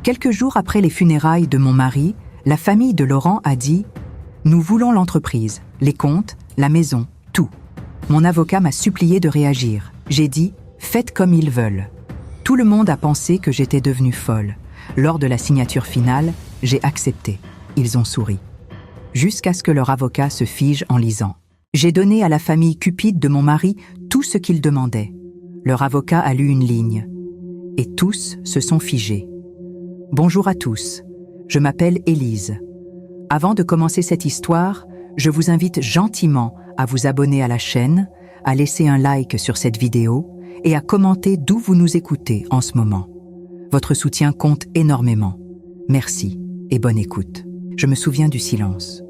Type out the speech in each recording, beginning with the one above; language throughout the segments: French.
Quelques jours après les funérailles de mon mari, la famille de Laurent a dit « Nous voulons l'entreprise, les comptes, la maison, tout ». Mon avocat m'a supplié de réagir. J'ai dit « Faites comme ils veulent ». Tout le monde a pensé que j'étais devenue folle. Lors de la signature finale, j'ai accepté. Ils ont souri. Jusqu'à ce que leur avocat se fige en lisant. J'ai donné à la famille cupide de mon mari tout ce qu'ils demandaient. Leur avocat a lu une ligne. Et tous se sont figés. Bonjour à tous, je m'appelle Élise. Avant de commencer cette histoire, je vous invite gentiment à vous abonner à la chaîne, à laisser un like sur cette vidéo et à commenter d'où vous nous écoutez en ce moment. Votre soutien compte énormément. Merci et bonne écoute. Je me souviens du silence.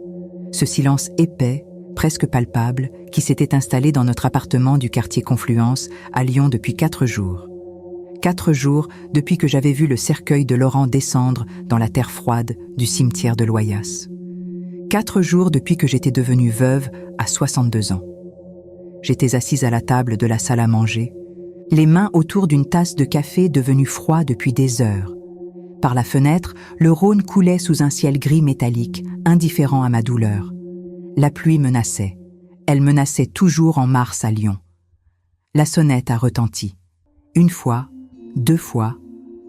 Ce silence épais, presque palpable, qui s'était installé dans notre appartement du quartier Confluence à Lyon depuis 4 jours. 4 jours depuis que j'avais vu le cercueil de Laurent descendre dans la terre froide du cimetière de Loyasse. 4 jours depuis que j'étais devenue veuve à 62 ans. J'étais assise à la table de la salle à manger, les mains autour d'une tasse de café devenue froide depuis des heures. Par la fenêtre, le Rhône coulait sous un ciel gris métallique, indifférent à ma douleur. La pluie menaçait. Elle menaçait toujours en mars à Lyon. La sonnette a retenti. 1 fois, 2 fois,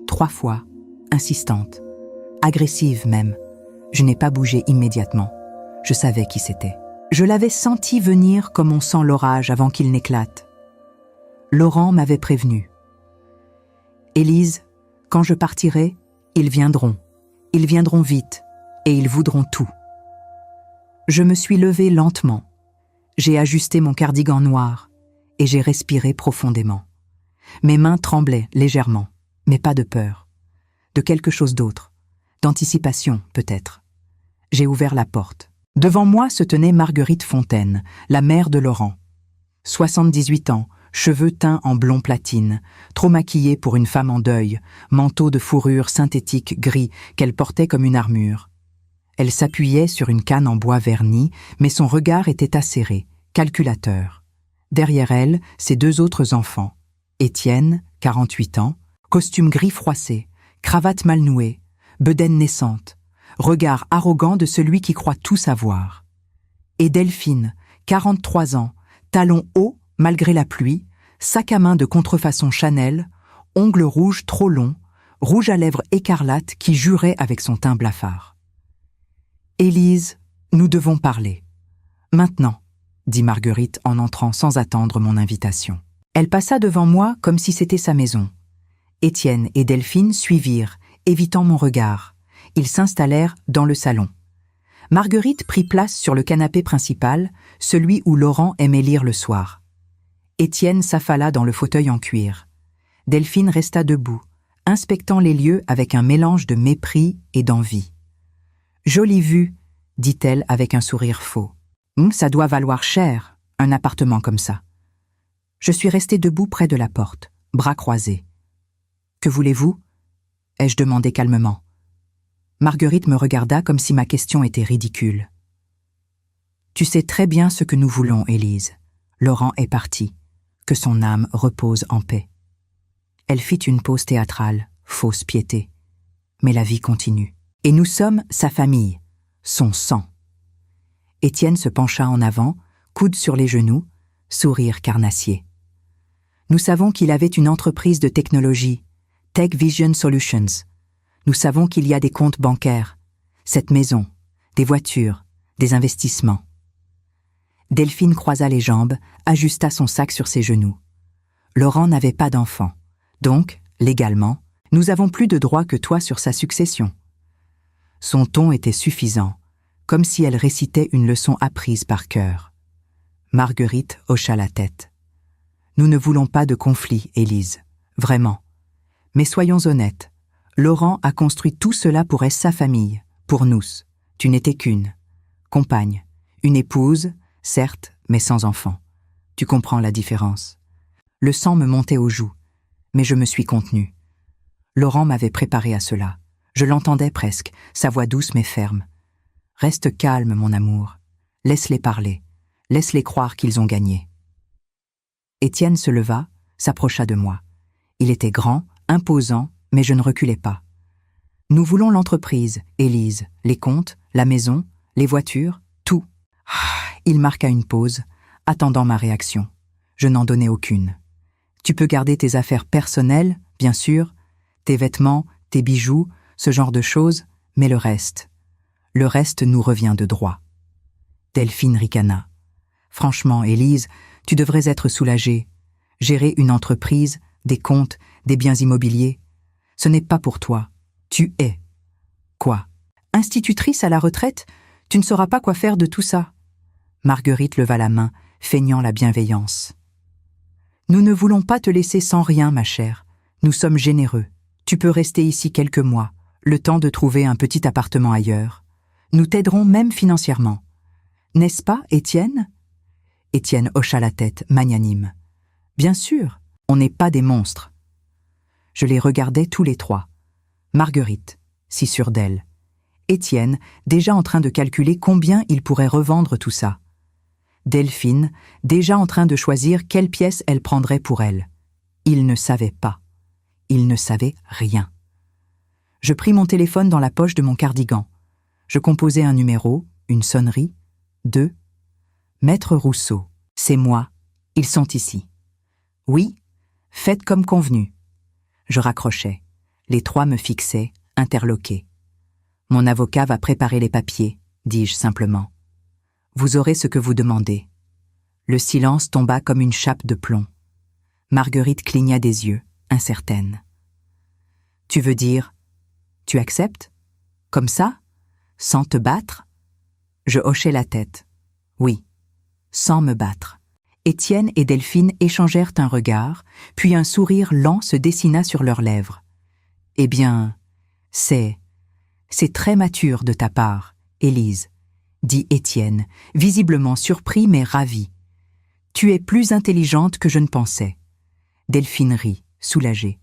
3 fois, insistante, agressive même. Je n'ai pas bougé immédiatement. Je savais qui c'était. Je l'avais senti venir comme on sent l'orage avant qu'il n'éclate. Laurent m'avait prévenu. « Élise, quand je partirai, ils viendront vite, et ils voudront tout. » Je me suis levée lentement. J'ai ajusté mon cardigan noir, et j'ai respiré profondément. Mes mains tremblaient légèrement, mais pas de peur. De quelque chose d'autre. D'anticipation, peut-être. J'ai ouvert la porte. Devant moi se tenait Marguerite Fontaine, la mère de Laurent. 78 ans, cheveux teints en blond platine, trop maquillée pour une femme en deuil, manteau de fourrure synthétique gris qu'elle portait comme une armure. Elle s'appuyait sur une canne en bois verni, mais son regard était acéré, calculateur. Derrière elle, ses 2 autres enfants. Étienne, 48 ans, costume gris froissé, cravate mal nouée, bedaine naissante, regard arrogant de celui qui croit tout savoir. Et Delphine, 43 ans, talons hauts malgré la pluie, sac à main de contrefaçon Chanel, ongles rouges trop longs, rouge à lèvres écarlate qui jurait avec son teint blafard. « Élise, nous devons parler. Maintenant, » dit Marguerite en entrant sans attendre mon invitation. Elle passa devant moi comme si c'était sa maison. Étienne et Delphine suivirent, évitant mon regard. Ils s'installèrent dans le salon. Marguerite prit place sur le canapé principal, celui où Laurent aimait lire le soir. Étienne s'affala dans le fauteuil en cuir. Delphine resta debout, inspectant les lieux avec un mélange de mépris et d'envie. « Jolie vue, » dit-elle avec un sourire faux. « Ça doit valoir cher, un appartement comme ça. » Je suis restée debout près de la porte, bras croisés. « Que voulez-vous » ai-je demandé calmement. Marguerite me regarda comme si ma question était ridicule. « Tu sais très bien ce que nous voulons, Élise. Laurent est parti. Que son âme repose en paix. » Elle fit une pause théâtrale, fausse piété. Mais la vie continue. Et nous sommes sa famille, son sang. Étienne se pencha en avant, coude sur les genoux, sourire carnassier. Nous savons qu'il avait une entreprise de technologie, Tech Vision Solutions. Nous savons qu'il y a des comptes bancaires, cette maison, des voitures, des investissements. Delphine croisa les jambes, ajusta son sac sur ses genoux. Laurent n'avait pas d'enfant, donc, légalement, nous avons plus de droit que toi sur sa succession. Son ton était suffisant, comme si elle récitait une leçon apprise par cœur. Marguerite hocha la tête. Nous ne voulons pas de conflit, Élise, vraiment. Mais soyons honnêtes, Laurent a construit tout cela pour sa famille, pour nous. Tu n'étais qu'une compagne, une épouse, certes, mais sans enfant. Tu comprends la différence. Le sang me montait aux joues, mais je me suis contenue. Laurent m'avait préparé à cela. Je l'entendais presque, sa voix douce mais ferme. Reste calme, mon amour. Laisse-les parler. Laisse-les croire qu'ils ont gagné. Étienne se leva, s'approcha de moi. Il était grand, imposant, mais je ne reculais pas. Nous voulons l'entreprise, Élise, les comptes, la maison, les voitures, tout. Il marqua une pause, attendant ma réaction. Je n'en donnais aucune. Tu peux garder tes affaires personnelles, bien sûr, tes vêtements, tes bijoux, ce genre de choses, mais le reste nous revient de droit. Delphine ricana. Franchement, Élise, tu devrais être soulagée. Gérer une entreprise, des comptes, des biens immobiliers, ce n'est pas pour toi. Tu es. Quoi? Institutrice à la retraite? Tu ne sauras pas quoi faire de tout ça. Marguerite leva la main, feignant la bienveillance. Nous ne voulons pas te laisser sans rien, ma chère. Nous sommes généreux. Tu peux rester ici quelques mois, le temps de trouver un petit appartement ailleurs. Nous t'aiderons même financièrement. N'est-ce pas, Étienne? Étienne hocha la tête, magnanime. Bien sûr, on n'est pas des monstres. Je les regardais tous les trois. Marguerite, si sûre d'elle. Étienne, déjà en train de calculer combien il pourrait revendre tout ça. Delphine, déjà en train de choisir quelle pièce elle prendrait pour elle. Il ne savait pas. Il ne savait rien. Je pris mon téléphone dans la poche de mon cardigan. Je composai un numéro, une sonnerie, 2. Maître Rousseau, c'est moi, ils sont ici. Oui, faites comme convenu. Je raccrochais. Les trois me fixaient, interloqués. Mon avocat va préparer les papiers, dis-je simplement. Vous aurez ce que vous demandez. Le silence tomba comme une chape de plomb. Marguerite cligna des yeux, incertaine. Tu veux dire, tu acceptes? Comme ça? Sans te battre? Je hochai la tête. Oui, sans me battre. Étienne et Delphine échangèrent un regard, puis un sourire lent se dessina sur leurs lèvres. Eh bien, c'est très mature de ta part, Élise, dit Étienne, visiblement surpris mais ravi. Tu es plus intelligente que je ne pensais. Delphine rit, soulagée.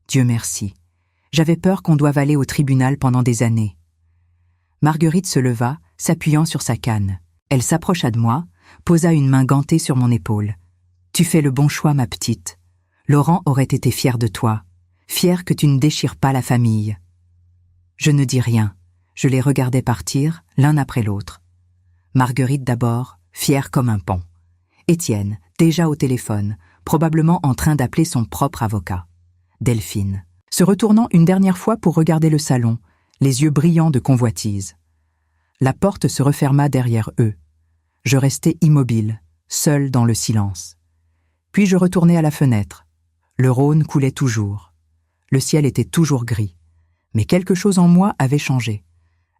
Dieu merci. J'avais peur qu'on doive aller au tribunal pendant des années. Marguerite se leva, s'appuyant sur sa canne. Elle s'approcha de moi, posa une main gantée sur mon épaule. Tu fais le bon choix, ma petite. Laurent aurait été fier de toi, fier que tu ne déchires pas la famille. Je ne dis rien. Je les regardais partir, l'un après l'autre. Marguerite d'abord, fière comme un pont. Étienne, déjà au téléphone, probablement en train d'appeler son propre avocat. Delphine, se retournant une dernière fois pour regarder le salon, les yeux brillants de convoitise. La porte se referma derrière eux. Je restai immobile, seul dans le silence. Puis je retournai à la fenêtre. Le Rhône coulait toujours. Le ciel était toujours gris. Mais quelque chose en moi avait changé.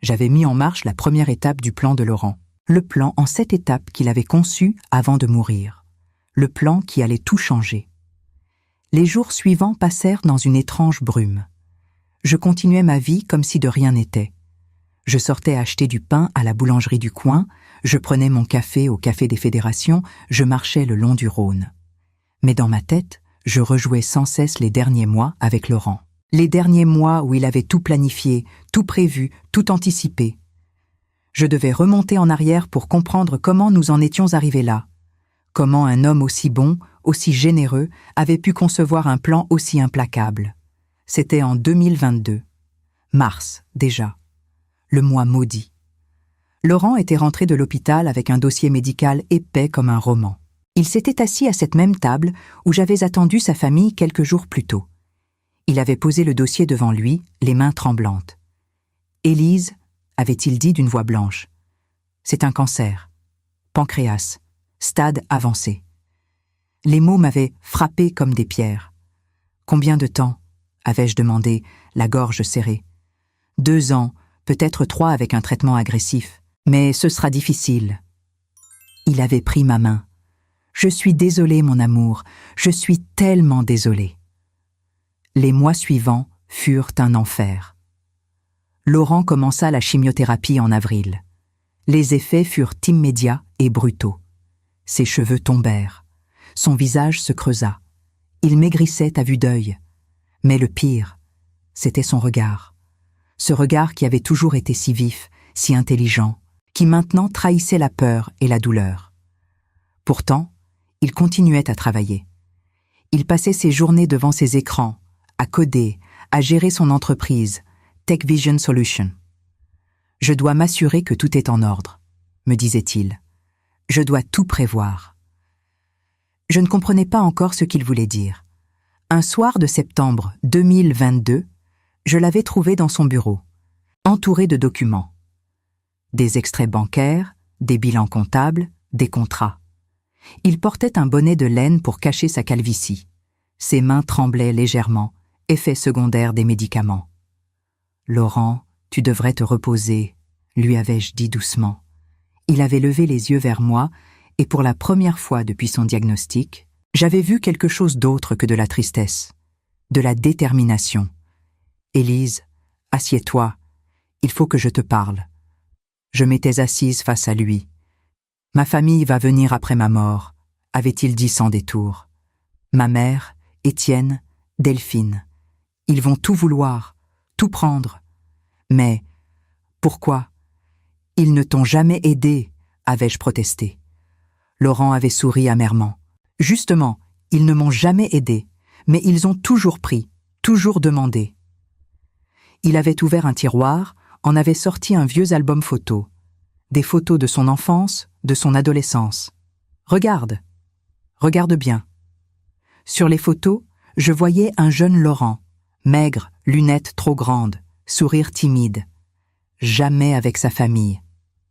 J'avais mis en marche la première étape du plan de Laurent. Le plan en 7 étapes qu'il avait conçu avant de mourir. Le plan qui allait tout changer. Les jours suivants passèrent dans une étrange brume. Je continuais ma vie comme si de rien n'était. Je sortais acheter du pain à la boulangerie du coin, je prenais mon café au Café des Fédérations, je marchais le long du Rhône. Mais dans ma tête, je rejouais sans cesse les derniers mois avec Laurent. Les derniers mois où il avait tout planifié, tout prévu, tout anticipé. Je devais remonter en arrière pour comprendre comment nous en étions arrivés là. Comment un homme aussi bon, aussi généreux, avait pu concevoir un plan aussi implacable. C'était en 2022. Mars, déjà. Le mois maudit. Laurent était rentré de l'hôpital avec un dossier médical épais comme un roman. Il s'était assis à cette même table où j'avais attendu sa famille quelques jours plus tôt. Il avait posé le dossier devant lui, les mains tremblantes. « Élise », avait-il dit d'une voix blanche, « c'est un cancer. Pancréas. Stade avancé. » Les mots m'avaient frappé comme des pierres. « Combien de temps ?» avais-je demandé, la gorge serrée. « 2 ans, peut-être 3 avec un traitement agressif. Mais ce sera difficile. » Il avait pris ma main. « Je suis désolé, mon amour. Je suis tellement désolé. » Les mois suivants furent un enfer. Laurent commença la chimiothérapie en avril. Les effets furent immédiats et brutaux. Ses cheveux tombèrent. Son visage se creusa. Il maigrissait à vue d'œil. Mais le pire, c'était son regard. Ce regard qui avait toujours été si vif, si intelligent, qui maintenant trahissait la peur et la douleur. Pourtant, il continuait à travailler. Il passait ses journées devant ses écrans, à coder, à gérer son entreprise, Tech Vision Solution. Je dois m'assurer que tout est en ordre, me disait-il. Je dois tout prévoir. Je ne comprenais pas encore ce qu'il voulait dire. Un soir de septembre 2022, je l'avais trouvé dans son bureau, entouré de documents. Des extraits bancaires, des bilans comptables, des contrats. Il portait un bonnet de laine pour cacher sa calvitie. Ses mains tremblaient légèrement, effet secondaire des médicaments. « Laurent, tu devrais te reposer », lui avais-je dit doucement. Il avait levé les yeux vers moi, et pour la première fois depuis son diagnostic, j'avais vu quelque chose d'autre que de la tristesse, de la détermination. « Élise, assieds-toi, il faut que je te parle. » Je m'étais assise face à lui. « Ma famille va venir après ma mort », avait-il dit sans détour. « Ma mère, Étienne, Delphine. Ils vont tout vouloir, tout prendre. Mais pourquoi ? Ils ne t'ont jamais aidé, avais-je protesté. Laurent avait souri amèrement. Justement, ils ne m'ont jamais aidé, mais ils ont toujours pris, toujours demandé. Il avait ouvert un tiroir, en avait sorti un vieux album photo. Des photos de son enfance, de son adolescence. Regarde, regarde bien. Sur les photos, je voyais un jeune Laurent, maigre, lunettes trop grandes, sourire timide. Jamais avec sa famille,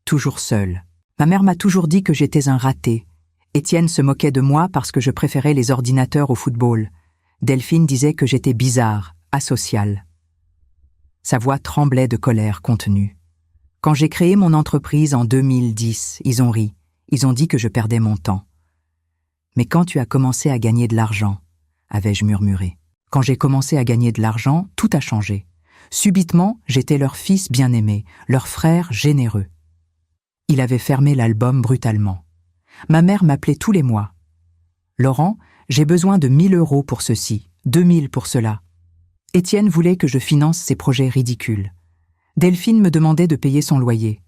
toujours seul. Ma mère m'a toujours dit que j'étais un raté. Étienne se moquait de moi parce que je préférais les ordinateurs au football. Delphine disait que j'étais bizarre, asocial. Sa voix tremblait de colère contenue. Quand j'ai créé mon entreprise en 2010, ils ont ri. Ils ont dit que je perdais mon temps. Mais quand tu as commencé à gagner de l'argent, avais-je murmuré. Quand j'ai commencé à gagner de l'argent, tout a changé. Subitement, j'étais leur fils bien-aimé, leur frère généreux. Il avait fermé l'album brutalement. Ma mère m'appelait tous les mois. « Laurent, j'ai besoin de 1 000 € pour ceci, 2 000 pour cela. » Étienne voulait que je finance ses projets ridicules. Delphine me demandait de payer son loyer.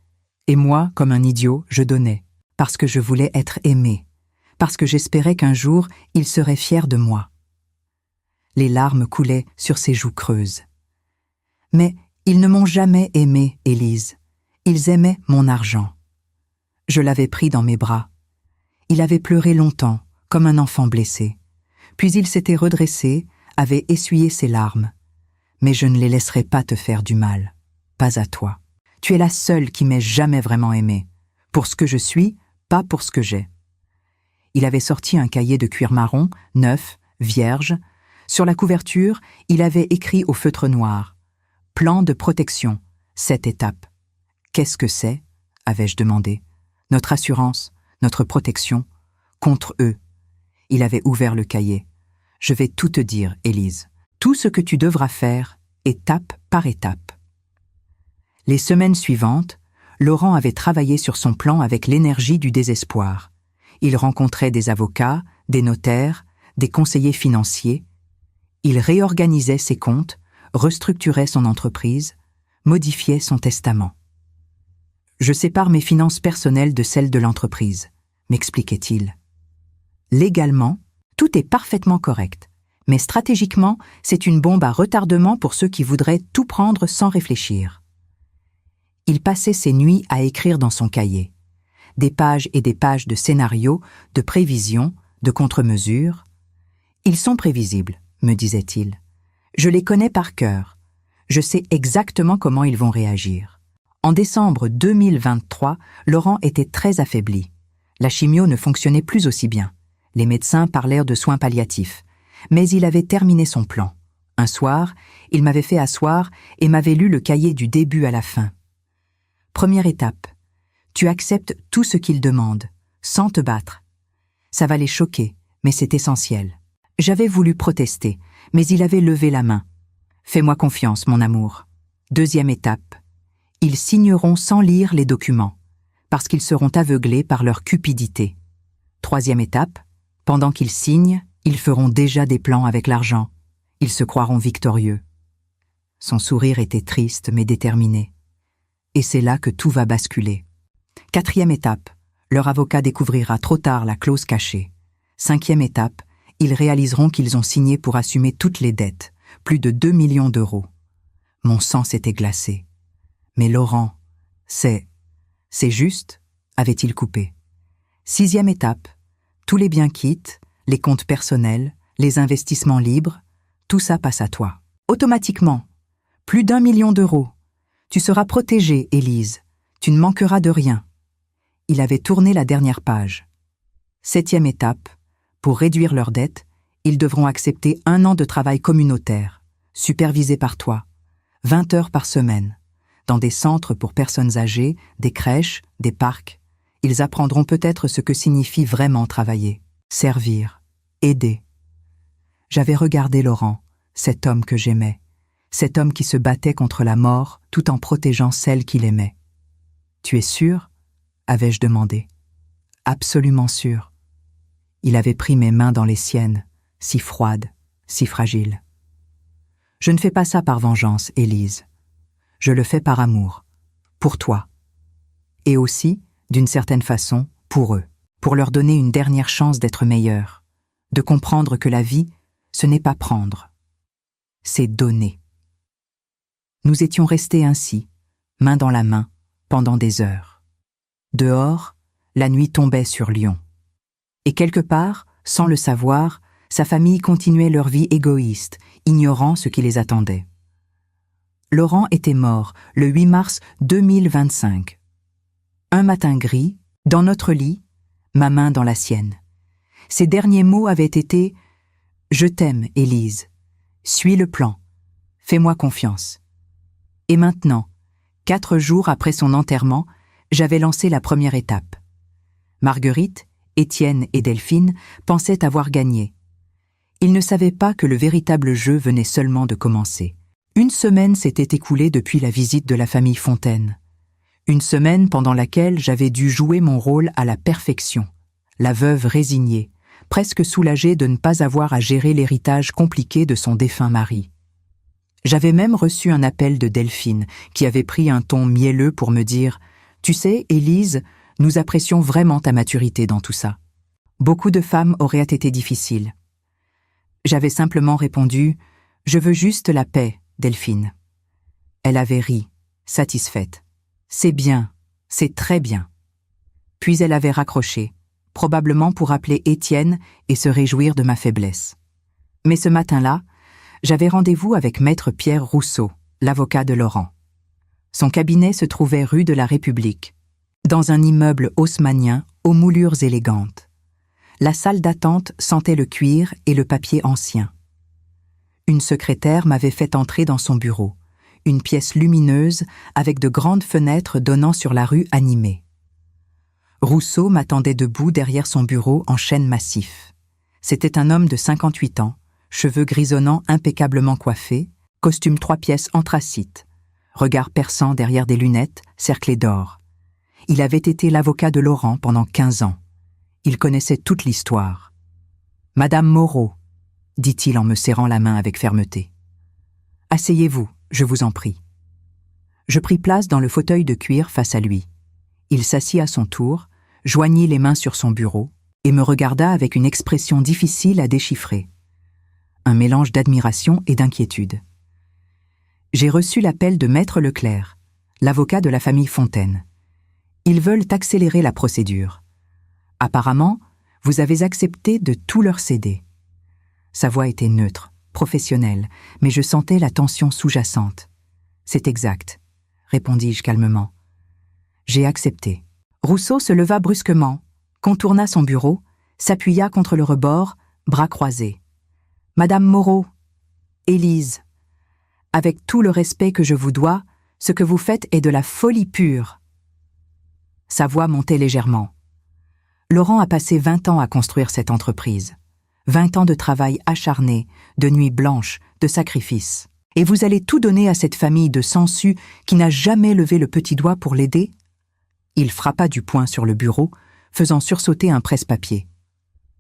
Et moi, comme un idiot, je donnais, parce que je voulais être aimé, parce que j'espérais qu'un jour, il serait fier de moi. Les larmes coulaient sur ses joues creuses. Mais ils ne m'ont jamais aimé, Élise. Ils aimaient mon argent. Je l'avais pris dans mes bras. Il avait pleuré longtemps, comme un enfant blessé. Puis il s'était redressé, avait essuyé ses larmes. Mais je ne les laisserai pas te faire du mal. Pas à toi. Tu es la seule qui m'ait jamais vraiment aimé. Pour ce que je suis, pas pour ce que j'ai. Il avait sorti un cahier de cuir marron, neuf, vierge. Sur la couverture, il avait écrit au feutre noir. Plan de protection, 7 étapes. Qu'est-ce que c'est ? Avais-je demandé. Notre assurance, notre protection, contre eux. Il avait ouvert le cahier. Je vais tout te dire, Élise. Tout ce que tu devras faire, étape par étape. Les semaines suivantes, Laurent avait travaillé sur son plan avec l'énergie du désespoir. Il rencontrait des avocats, des notaires, des conseillers financiers. Il réorganisait ses comptes, restructurait son entreprise, modifiait son testament. Je sépare mes finances personnelles de celles de l'entreprise, m'expliquait-il. Légalement, tout est parfaitement correct, mais stratégiquement, c'est une bombe à retardement pour ceux qui voudraient tout prendre sans réfléchir. Il passait ses nuits à écrire dans son cahier. Des pages et des pages de scénarios, de prévisions, de contre-mesures. Ils sont prévisibles, me disait-il. Je les connais par cœur. Je sais exactement comment ils vont réagir. En décembre 2023, Laurent était très affaibli. La chimio ne fonctionnait plus aussi bien. Les médecins parlèrent de soins palliatifs. Mais il avait terminé son plan. Un soir, il m'avait fait asseoir et m'avait lu le cahier du début à la fin. Première étape. Tu acceptes tout ce qu'ils demandent, sans te battre. Ça va les choquer, mais c'est essentiel. J'avais voulu protester, mais il avait levé la main. Fais-moi confiance, mon amour. Deuxième étape. Ils signeront sans lire les documents, parce qu'ils seront aveuglés par leur cupidité. Troisième étape. Pendant qu'ils signent, ils feront déjà des plans avec l'argent. Ils se croiront victorieux. Son sourire était triste mais déterminé. Et c'est là que tout va basculer. Quatrième étape. Leur avocat découvrira trop tard la clause cachée. Cinquième étape. Ils réaliseront qu'ils ont signé pour assumer toutes les dettes, plus de 2 millions d'euros. Mon sang s'était glacé. Mais Laurent, c'est juste, avait-il coupé. 6e étape, tous les biens quittes, les comptes personnels, les investissements libres, tout ça passe à toi. Automatiquement, plus d'1 million d'euros. Tu seras protégée, Élise. Tu ne manqueras de rien. Il avait tourné la dernière page. 7e étape, pour réduire leurs dettes, ils devront accepter 1 an de travail communautaire, supervisé par toi, 20 heures par semaine, dans des centres pour personnes âgées, des crèches, des parcs. Ils apprendront peut-être ce que signifie vraiment travailler, servir, aider. J'avais regardé Laurent, cet homme que j'aimais, cet homme qui se battait contre la mort tout en protégeant celle qu'il aimait. « Tu es sûr ?» avais-je demandé. « Absolument sûr. » Il avait pris mes mains dans les siennes, si froides, si fragiles. « Je ne fais pas ça par vengeance, Élise. Je le fais par amour, pour toi. Et aussi, d'une certaine façon, pour eux, pour leur donner une dernière chance d'être meilleurs, de comprendre que la vie, ce n'est pas prendre, c'est donner. » Nous étions restés ainsi, main dans la main, pendant des heures. Dehors, la nuit tombait sur Lyon. Et quelque part, sans le savoir, sa famille continuait leur vie égoïste, ignorant ce qui les attendait. Laurent était mort le 8 mars 2025. Un matin gris, dans notre lit, ma main dans la sienne. Ses derniers mots avaient été « Je t'aime, Élise. Suis le plan. Fais-moi confiance. » Et maintenant, 4 jours après son enterrement, j'avais lancé la première étape. Marguerite, Étienne et Delphine pensaient avoir gagné. Ils ne savaient pas que le véritable jeu venait seulement de commencer. 1 semaine s'était écoulée depuis la visite de la famille Fontaine. 1 semaine pendant laquelle j'avais dû jouer mon rôle à la perfection. La veuve résignée, presque soulagée de ne pas avoir à gérer l'héritage compliqué de son défunt mari. J'avais même reçu un appel de Delphine, qui avait pris un ton mielleux pour me dire « Tu sais, Élise, nous apprécions vraiment ta maturité dans tout ça. Beaucoup de femmes auraient été difficiles. » J'avais simplement répondu « Je veux juste la paix, Delphine. » Elle avait ri, satisfaite. « C'est bien, c'est très bien. » Puis elle avait raccroché, probablement pour appeler Étienne et se réjouir de ma faiblesse. Mais ce matin-là, j'avais rendez-vous avec maître Pierre Rousseau, l'avocat de Laurent. Son cabinet se trouvait rue de la République, dans un immeuble haussmannien aux moulures élégantes. La salle d'attente sentait le cuir et le papier ancien. Une secrétaire m'avait fait entrer dans son bureau, une pièce lumineuse avec de grandes fenêtres donnant sur la rue animée. Rousseau m'attendait debout derrière son bureau en chêne massif. C'était un homme de 58 ans, cheveux grisonnants impeccablement coiffés, costume 3 pièces anthracite, regard perçant derrière des lunettes cerclées d'or. Il avait été l'avocat de Laurent pendant 15 ans. Il connaissait toute l'histoire. « Madame Moreau, » dit-il en me serrant la main avec fermeté. « Asseyez-vous, je vous en prie. » Je pris place dans le fauteuil de cuir face à lui. Il s'assit à son tour, joignit les mains sur son bureau et me regarda avec une expression difficile à déchiffrer. Un mélange d'admiration et d'inquiétude. J'ai reçu l'appel de Maître Leclerc, l'avocat de la famille Fontaine. Ils veulent accélérer la procédure. Apparemment, vous avez accepté de tout leur céder. Sa voix était neutre, professionnelle, mais je sentais la tension sous-jacente. C'est exact, répondis-je calmement. J'ai accepté. Rousseau se leva brusquement, contourna son bureau, s'appuya contre le rebord, bras croisés. Madame Moreau, Élise, avec tout le respect que je vous dois, ce que vous faites est de la folie pure. Sa voix montait légèrement. Laurent a passé 20 ans à construire cette entreprise. 20 ans de travail acharné, de nuits blanches, de sacrifices. Et vous allez tout donner à cette famille de sangsues qui n'a jamais levé le petit doigt pour l'aider? Il frappa du poing sur le bureau, faisant sursauter un presse-papier.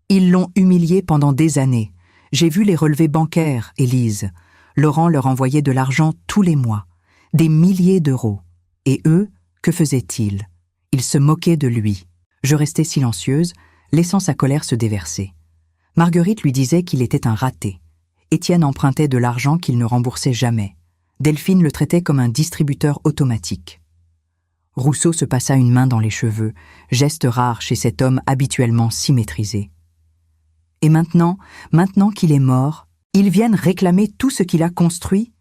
Ils l'ont humilié pendant des années. J'ai vu les relevés bancaires, Élise. Laurent leur envoyait de l'argent tous les mois, des milliers d'euros. Et eux, que faisaient-ils? Ils se moquaient de lui. Je restais silencieuse, laissant sa colère se déverser. Marguerite lui disait qu'il était un raté. Étienne empruntait de l'argent qu'il ne remboursait jamais. Delphine le traitait comme un distributeur automatique. Rousseau se passa une main dans les cheveux, geste rare chez cet homme habituellement si maîtrisé. Et maintenant qu'il est mort, ils viennent réclamer tout ce qu'il a construit,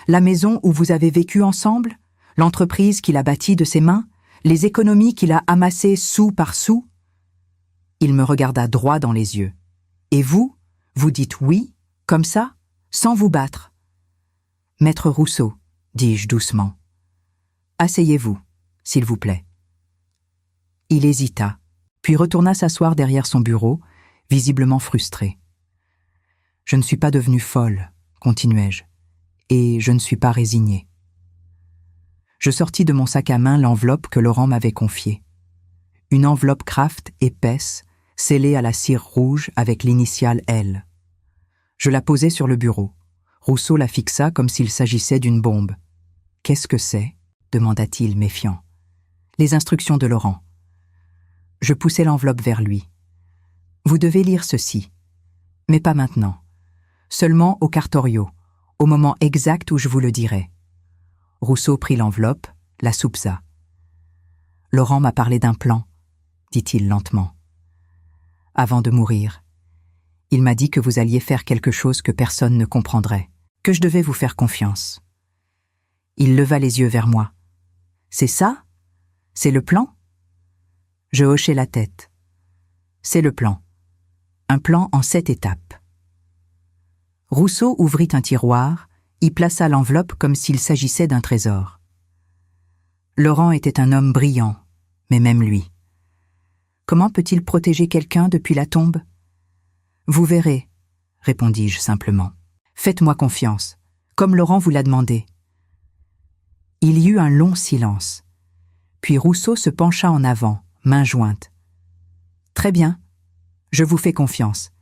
la maison où vous avez vécu ensemble, l'entreprise qu'il a bâtie de ses mains, les économies qu'il a amassées sou par sou. Il me regarda droit dans les yeux. Et vous, vous dites oui, comme ça, sans vous battre. Maître Rousseau, dis-je doucement, asseyez-vous, s'il vous plaît. Il hésita, puis retourna s'asseoir derrière son bureau, visiblement frustré. Je ne suis pas devenue folle, continuai-je, et je ne suis pas résignée. Je sortis de mon sac à main l'enveloppe que Laurent m'avait confiée. Une enveloppe Kraft épaisse, scellée à la cire rouge avec l'initiale L. Je la posai sur le bureau. Rousseau la fixa comme s'il s'agissait d'une bombe. « Qu'est-ce que c'est » demanda-t-il, méfiant. « Les instructions de Laurent. » Je poussai l'enveloppe vers lui. « Vous devez lire ceci. Mais pas maintenant. Seulement au cartorio, au moment exact où je vous le dirai. » Rousseau prit l'enveloppe, la soupesa. « Laurent m'a parlé d'un plan, » dit-il lentement. « Avant de mourir, il m'a dit que vous alliez faire quelque chose que personne ne comprendrait, que je devais vous faire confiance. » Il leva les yeux vers moi. « C'est ça? C'est le plan ?» Je hochai la tête. « C'est le plan. Un plan en 7 étapes. » Rousseau ouvrit un tiroir, y plaça l'enveloppe comme s'il s'agissait d'un trésor. Laurent était un homme brillant, mais même lui. Comment peut-il protéger quelqu'un depuis la tombe ? Vous verrez, répondis-je simplement. Faites-moi confiance, comme Laurent vous l'a demandé. Il y eut un long silence. Puis Rousseau se pencha en avant, mains jointes. Très bien, je vous fais confiance.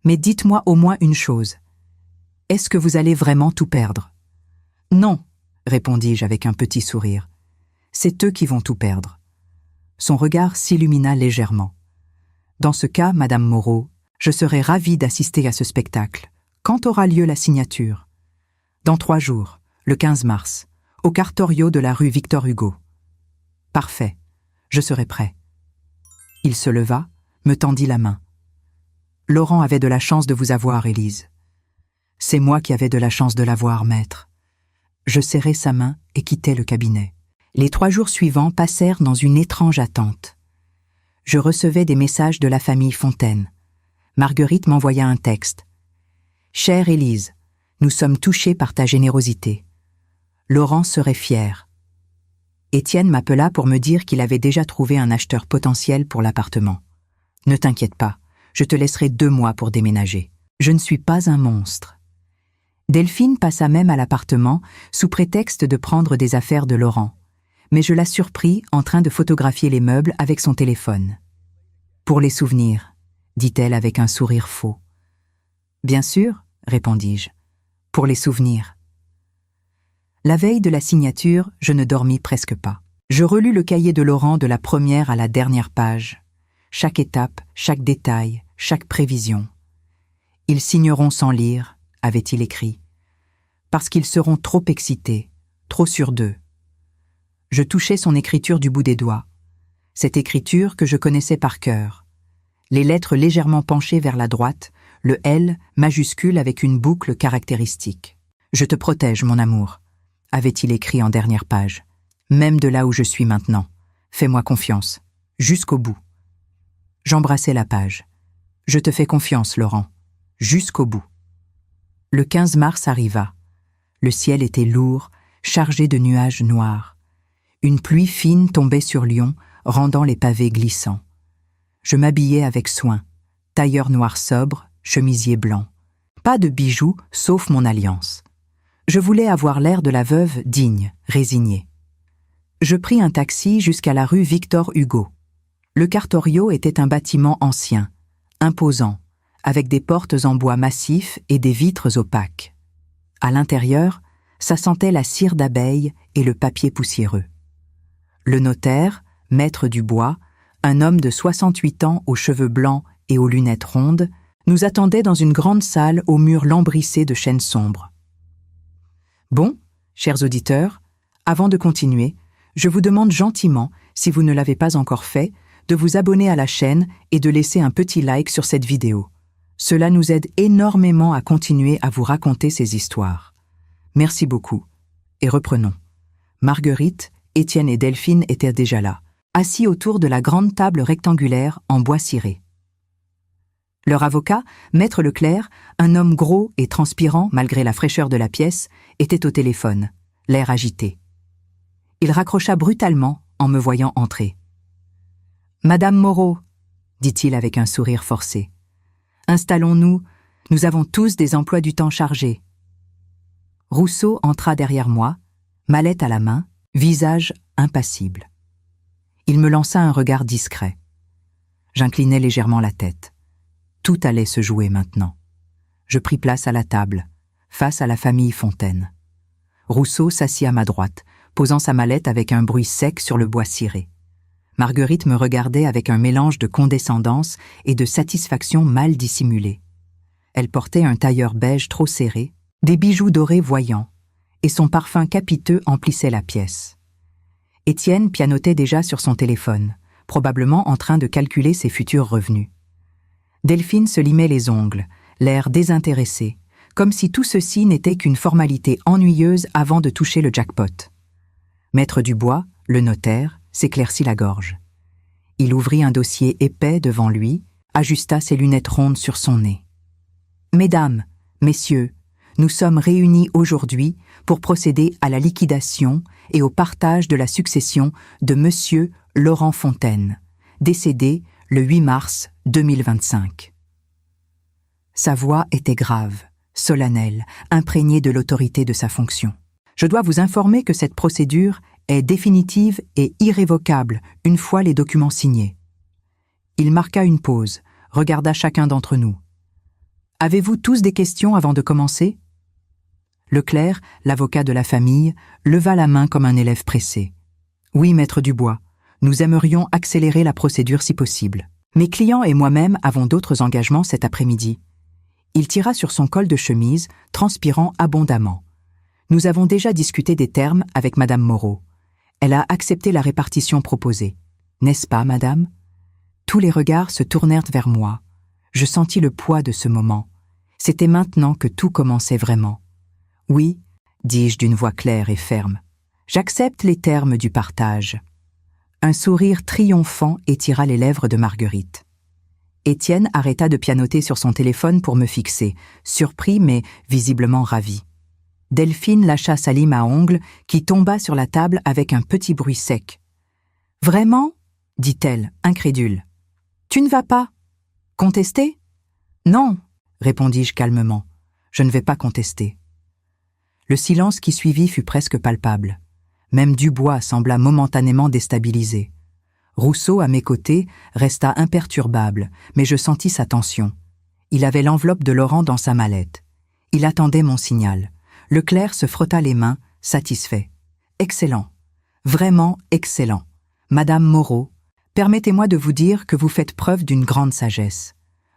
Mais dites-moi au moins une chose. Est-ce que vous allez vraiment tout perdre ? Non, répondis-je avec un petit sourire. C'est eux qui vont tout perdre. Son regard s'illumina légèrement. Dans ce cas, Madame Moreau, je serai ravie d'assister à ce spectacle. Quand aura lieu la signature ? Dans 3 jours, le 15 mars, au cartorio de la rue Victor Hugo. Parfait, je serai prêt. Il se leva, me tendit la main. Laurent avait de la chance de vous avoir, Élise. C'est moi qui avais de la chance de l'avoir, maître. Je serrai sa main et quittai le cabinet. Les 3 jours suivants passèrent dans une étrange attente. Je recevais des messages de la famille Fontaine. Marguerite m'envoya un texte. « Chère Élise, nous sommes touchés par ta générosité. Laurent serait fier. » Étienne m'appela pour me dire qu'il avait déjà trouvé un acheteur potentiel pour l'appartement. « Ne t'inquiète pas, je te laisserai 2 mois pour déménager. Je ne suis pas un monstre. » Delphine passa même à l'appartement sous prétexte de prendre des affaires de Laurent, mais je la surpris en train de photographier les meubles avec son téléphone. « Pour les souvenirs, » dit-elle avec un sourire faux. « Bien sûr, » répondis-je, « pour les souvenirs. » La veille de la signature, je ne dormis presque pas. Je relus le cahier de Laurent de la première à la dernière page. Chaque étape, chaque détail, chaque prévision. « Ils signeront sans lire », avait-il écrit, « parce qu'ils seront trop excités, trop sûrs d'eux. » Je touchais son écriture du bout des doigts. Cette écriture que je connaissais par cœur. Les lettres légèrement penchées vers la droite, le L majuscule avec une boucle caractéristique. « Je te protège, mon amour », avait-il écrit en dernière page. « Même de là où je suis maintenant. Fais-moi confiance. Jusqu'au bout. » J'embrassai la page. « Je te fais confiance, Laurent. Jusqu'au bout. » Le 15 mars arriva. Le ciel était lourd, chargé de nuages noirs. Une pluie fine tombait sur Lyon, rendant les pavés glissants. Je m'habillai avec soin. Tailleur noir sobre, chemisier blanc. Pas de bijoux, sauf mon alliance. Je voulais avoir l'air de la veuve digne, résignée. Je pris un taxi jusqu'à la rue Victor Hugo. Le cartorio était un bâtiment ancien, imposant, avec des portes en bois massif et des vitres opaques. À l'intérieur, ça sentait la cire d'abeille et le papier poussiéreux. Le notaire, maître du bois, un homme de 68 ans aux cheveux blancs et aux lunettes rondes, nous attendait dans une grande salle aux murs lambrissés de chênes sombres. « Bon, Chers auditeurs, avant de continuer, je vous demande gentiment, si vous ne l'avez pas encore fait, de vous abonner à la chaîne et de laisser un petit like sur cette vidéo. Cela nous aide énormément à continuer à vous raconter ces histoires. Merci beaucoup. Et reprenons. Marguerite, Étienne et Delphine étaient déjà là, assis autour de la grande table rectangulaire en bois ciré. Leur avocat, Maître Leclerc, un homme gros et transpirant malgré la fraîcheur de la pièce, était au téléphone, l'air agité. Il raccrocha brutalement en me voyant entrer. « Madame Moreau, dit-il avec un sourire forcé, installons-nous, nous avons tous des emplois du temps chargés. » Rousseau entra derrière moi, mallette à la main, visage impassible. Il me lança un regard discret. J'inclinai légèrement la tête. Tout allait se jouer maintenant. Je pris place à la table, face à la famille Fontaine. Rousseau s'assit à ma droite, posant sa mallette avec un bruit sec sur le bois ciré. Marguerite me regardait avec un mélange de condescendance et de satisfaction mal dissimulée. Elle portait un tailleur beige trop serré, des bijoux dorés voyants, et son parfum capiteux emplissait la pièce. Étienne pianotait déjà sur son téléphone, probablement en train de calculer ses futurs revenus. Delphine se limait les ongles, l'air désintéressé, comme si tout ceci n'était qu'une formalité ennuyeuse avant de toucher le jackpot. Maître Dubois, le notaire, s'éclaircit la gorge. Il ouvrit un dossier épais devant lui, ajusta ses lunettes rondes sur son nez. « Mesdames, messieurs, nous sommes réunis aujourd'hui pour procéder à la liquidation et au partage de la succession de Monsieur Laurent Fontaine, décédé le 8 mars 2025. » Sa voix était grave, solennelle, imprégnée de l'autorité de sa fonction. Je dois vous informer que cette procédure est définitive et irrévocable une fois les documents signés. Il marqua une pause, regarda chacun d'entre nous. « Avez-vous tous des questions avant de commencer ?» Leclerc, l'avocat de la famille, leva la main comme un élève pressé. « Oui, maître Dubois, nous aimerions accélérer la procédure si possible. Mes clients et moi-même avons d'autres engagements cet après-midi. » Il tira sur son col de chemise, transpirant abondamment. Nous avons déjà discuté des termes avec Madame Moreau. Elle a accepté la répartition proposée. N'est-ce pas, madame? Tous les regards se tournèrent vers moi. Je sentis le poids de ce moment. C'était maintenant que tout commençait vraiment. Oui, dis-je d'une voix claire et ferme. J'accepte les termes du partage. Un sourire triomphant étira les lèvres de Marguerite. Étienne arrêta de pianoter sur son téléphone pour me fixer, surpris mais visiblement ravi. Delphine lâcha sa lime à ongles qui tomba sur la table avec un petit bruit sec. « Vraiment ?» dit-elle, incrédule. « Tu ne vas pas contester ?»« Non !» répondis-je calmement. « Je ne vais pas contester. » Le silence qui suivit fut presque palpable. Même Dubois sembla momentanément déstabilisé. Rousseau, à mes côtés, resta imperturbable, mais je sentis sa tension. Il avait l'enveloppe de Laurent dans sa mallette. Il attendait mon signal. Leclerc se frotta les mains, satisfait. « Excellent. Vraiment excellent. Madame Moreau, permettez-moi de vous dire que vous faites preuve d'une grande sagesse.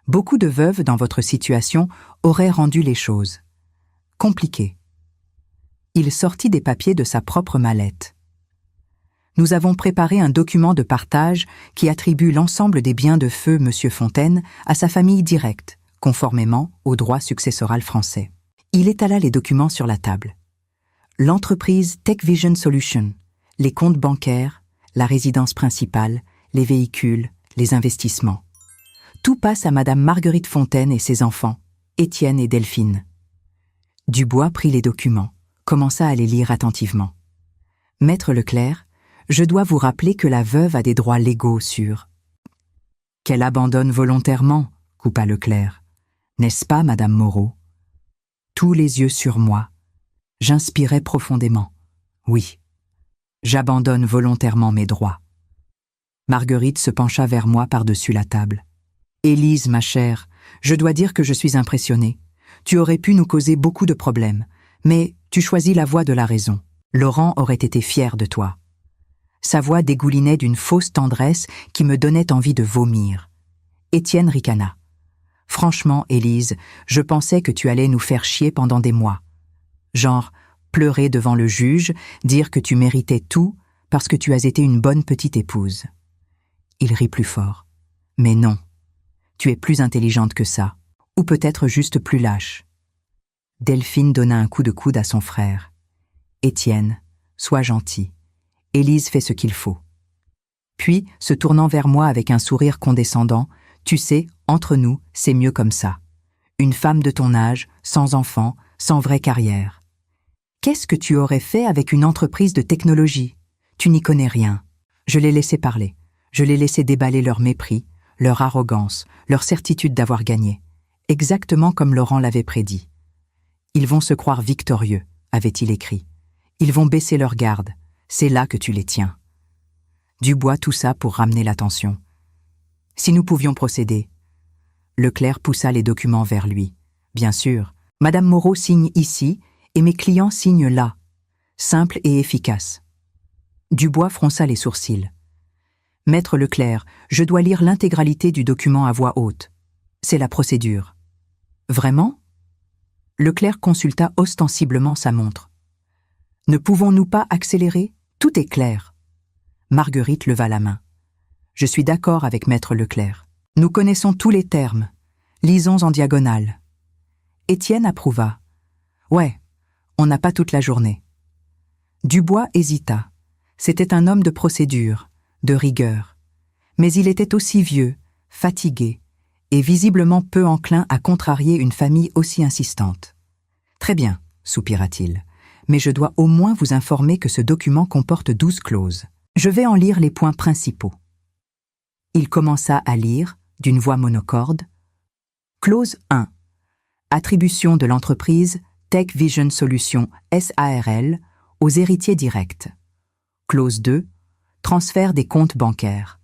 Beaucoup de veuves dans votre situation auraient rendu les choses compliquées. » Il sortit des papiers de sa propre mallette. Nous avons préparé un document de partage qui attribue l'ensemble des biens de feu M. Fontaine à sa famille directe, conformément au droit successoral français. Il étala les documents sur la table. L'entreprise Tech Vision Solutions, les comptes bancaires, la résidence principale, les véhicules, les investissements. Tout passe à Madame Marguerite Fontaine et ses enfants, Étienne et Delphine. Dubois prit les documents, commença à les lire attentivement. « Maître Leclerc, je dois vous rappeler que la veuve a des droits légaux sur... » « Qu'elle abandonne volontairement, » coupa Leclerc. « N'est-ce pas, Madame Moreau ?» Tous les yeux sur moi. J'inspirais profondément. Oui, j'abandonne volontairement mes droits. Marguerite se pencha vers moi par-dessus la table. « Élise, ma chère, je dois dire que je suis impressionnée. Tu aurais pu nous causer beaucoup de problèmes, mais tu choisis la voie de la raison. Laurent aurait été fier de toi. » Sa voix dégoulinait d'une fausse tendresse qui me donnait envie de vomir. Étienne ricana. « Franchement, Élise, je pensais que tu allais nous faire chier pendant des mois. Genre, Pleurer devant le juge, dire que tu méritais tout parce que tu as été une bonne petite épouse. Il rit plus fort. Mais non, tu es plus intelligente que ça, ou peut-être juste plus lâche. Delphine donna un coup de coude à son frère. Étienne, sois gentil. Élise fait ce qu'il faut. Puis, se tournant vers moi avec un sourire condescendant, tu sais, entre nous, c'est mieux comme ça. Une femme de ton âge, sans enfant, sans vraie carrière. Qu'est-ce que tu aurais fait avec une entreprise de technologie? Tu n'y connais rien. Je l'ai laissé parler. Je l'ai laissé déballer leur mépris, leur arrogance, leur certitude d'avoir gagné. Exactement comme Laurent l'avait prédit. Ils vont se croire victorieux, avait-il écrit. Ils vont baisser leur garde. C'est là que tu les tiens. Dubois toussa pour ramener l'attention. Si nous pouvions procéder. Leclerc poussa les documents vers lui. Bien sûr, Madame Moreau signe ici et mes clients signent là. Simple et efficace. Dubois fronça les sourcils. Maître Leclerc, je dois lire l'intégralité du document à voix haute. C'est la procédure. Vraiment? Leclerc consulta ostensiblement sa montre. Ne pouvons-nous pas accélérer? Tout est clair. Marguerite leva la main. Je suis d'accord avec Maître Leclerc. Nous connaissons tous les termes. Lisons en diagonale. Étienne approuva. Ouais, on n'a pas toute la journée. Dubois hésita. C'était un homme de procédure, de rigueur. Mais il était aussi vieux, fatigué, et visiblement peu enclin à contrarier une famille aussi insistante. Très bien, soupira-t-il, mais je dois au moins vous informer que ce document comporte 12 clauses. Je vais en lire les points principaux. Il commença à lire, d'une voix monocorde. Clause 1. Attribution de l'entreprise Tech Vision Solutions SARL aux héritiers directs. Clause 2. Transfert des comptes bancaires.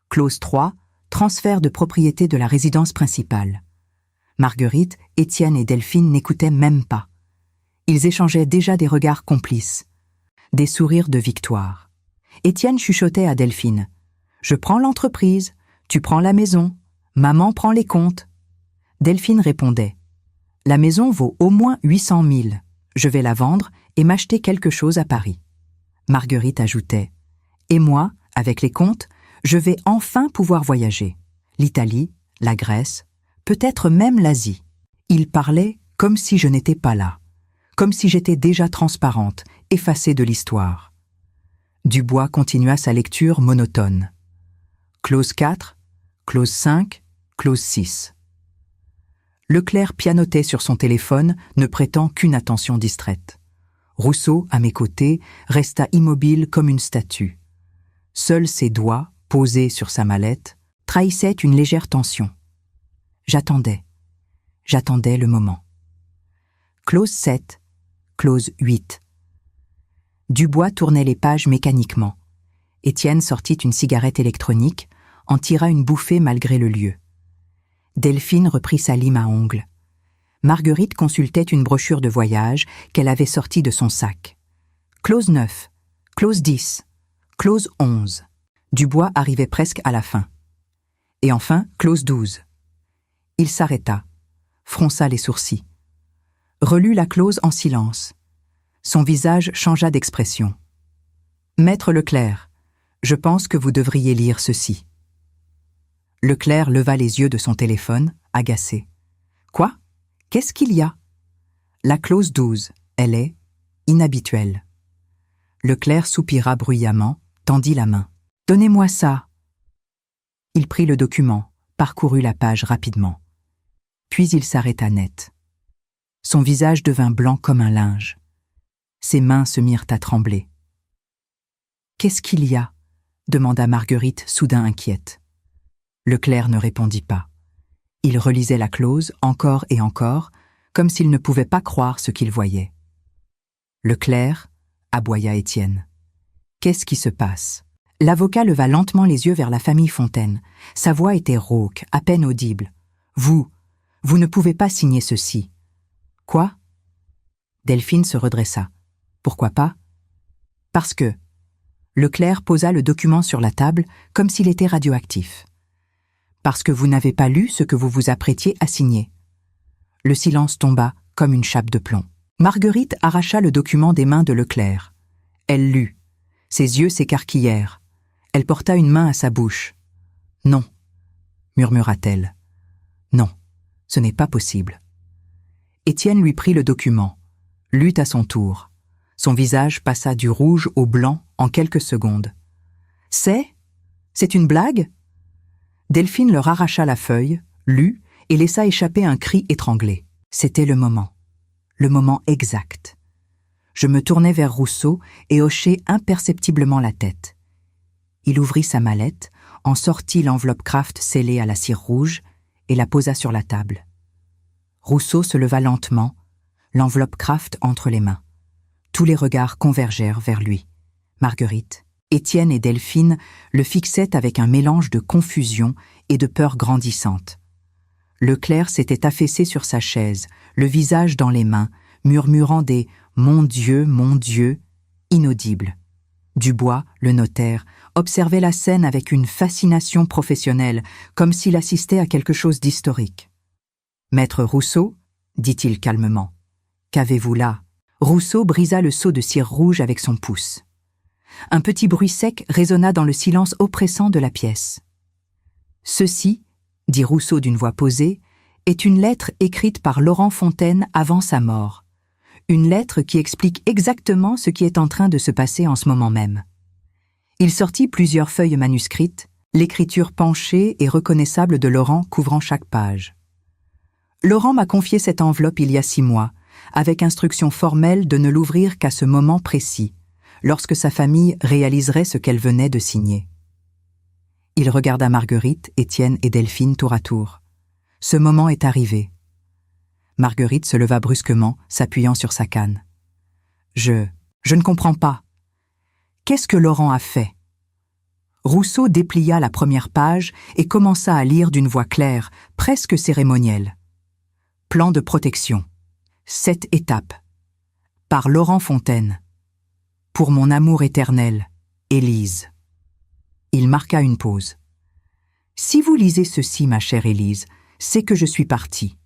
Clause 3. Transfert de propriété de la résidence principale. Marguerite, Étienne et Delphine n'écoutaient même pas. Ils échangeaient déjà des regards complices, des sourires de victoire. Étienne chuchotait à Delphine. « Je prends l'entreprise, tu prends la maison, maman prend les comptes. » Delphine répondait. « La maison vaut au moins 800 000. Je vais la vendre et m'acheter quelque chose à Paris. » Marguerite ajoutait. « Et moi, avec les comptes, je vais enfin pouvoir voyager. L'Italie, la Grèce, peut-être même l'Asie. » Il parlait comme si je n'étais pas là, comme si j'étais déjà transparente, effacée de l'histoire. Dubois continua sa lecture monotone. Clause 4, clause 5, clause 6. Leclerc pianotait sur son téléphone, ne prêtant qu'une attention distraite. Rousseau, à mes côtés, resta immobile comme une statue. Seuls ses doigts, posés sur sa mallette, trahissaient une légère tension. J'attendais le moment. Clause 7, clause 8. Dubois tournait les pages mécaniquement. Étienne sortit une cigarette électronique, en tira une bouffée malgré le lieu. Delphine reprit sa lime à ongles. Marguerite consultait une brochure de voyage qu'elle avait sortie de son sac. Clause 9, clause 10, clause 11. Dubois arrivait presque à la fin. Et enfin, clause 12. Il s'arrêta, fronça les sourcils. Relut la clause en silence. Son visage changea d'expression. « Maître Leclerc, je pense que vous devriez lire ceci. » Leclerc leva les yeux de son téléphone, agacé. « Quoi? Qu'est-ce qu'il y a ?» La clause 12, elle est inhabituelle. Leclerc soupira bruyamment, tendit la main. « Donnez-moi ça !» Il prit le document, parcourut la page rapidement. Puis il s'arrêta net. Son visage devint blanc comme un linge. Ses mains se mirent à trembler. « Qu'est-ce qu'il y a ?» demanda Marguerite, soudain inquiète. Leclerc ne répondit pas. Il relisait la clause encore et encore, comme s'il ne pouvait pas croire ce qu'il voyait. « Leclerc » aboya Étienne. « Qu'est-ce qui se passe ?» L'avocat leva lentement les yeux vers la famille Fontaine. Sa voix était rauque, à peine audible. « Vous ne pouvez pas signer ceci. »« Quoi ?» Delphine se redressa. « Pourquoi pas ?»« Parce que... » Leclerc posa le document sur la table comme s'il était radioactif. « Parce que vous n'avez pas lu ce que vous vous apprêtiez à signer. » Le silence tomba comme une chape de plomb. Marguerite arracha le document des mains de Leclerc. Elle lut. Ses yeux s'écarquillèrent. Elle porta une main à sa bouche. « Non, » murmura-t-elle. « Non, ce n'est pas possible. » Étienne lui prit le document, lut à son tour. Son visage passa du rouge au blanc en quelques secondes. « C'est une blague ?» Delphine leur arracha la feuille, lut et laissa échapper un cri étranglé. C'était le moment exact. Je me tournai vers Rousseau et hochai imperceptiblement la tête. Il ouvrit sa mallette, en sortit l'enveloppe Kraft scellée à la cire rouge et la posa sur la table. Rousseau se leva lentement, l'enveloppe Kraft entre les mains. Tous les regards convergèrent vers lui. Marguerite, Étienne et Delphine le fixaient avec un mélange de confusion et de peur grandissante. Leclerc s'était affaissé sur sa chaise, le visage dans les mains, murmurant des « Mon Dieu, inaudibles. Dubois, le notaire, observait la scène avec une fascination professionnelle, comme s'il assistait à quelque chose d'historique. « Maître Rousseau, dit-il calmement, qu'avez-vous là ?» Rousseau brisa le seau de cire rouge avec son pouce. Un petit bruit sec résonna dans le silence oppressant de la pièce. « Ceci, dit Rousseau d'une voix posée, est une lettre écrite par Laurent Fontaine avant sa mort. Une lettre qui explique exactement ce qui est en train de se passer en ce moment même. » Il sortit plusieurs feuilles manuscrites, l'écriture penchée et reconnaissable de Laurent couvrant chaque page. « Laurent m'a confié cette enveloppe il y a 6 mois, avec instruction formelle de ne l'ouvrir qu'à ce moment précis, lorsque sa famille réaliserait ce qu'elle venait de signer. » Il regarda Marguerite, Étienne et Delphine tour à tour. « Ce moment est arrivé. » Marguerite se leva brusquement, s'appuyant sur sa canne. « Je ne comprends pas. Qu'est-ce que Laurent a fait ?» Rousseau déplia la première page et commença à lire d'une voix claire, presque cérémonielle. « Plan de protection. 7 étapes. Par Laurent Fontaine. Pour mon amour éternel, Élise. » Il marqua une pause. « Si vous lisez ceci, ma chère Élise, c'est que je suis parti.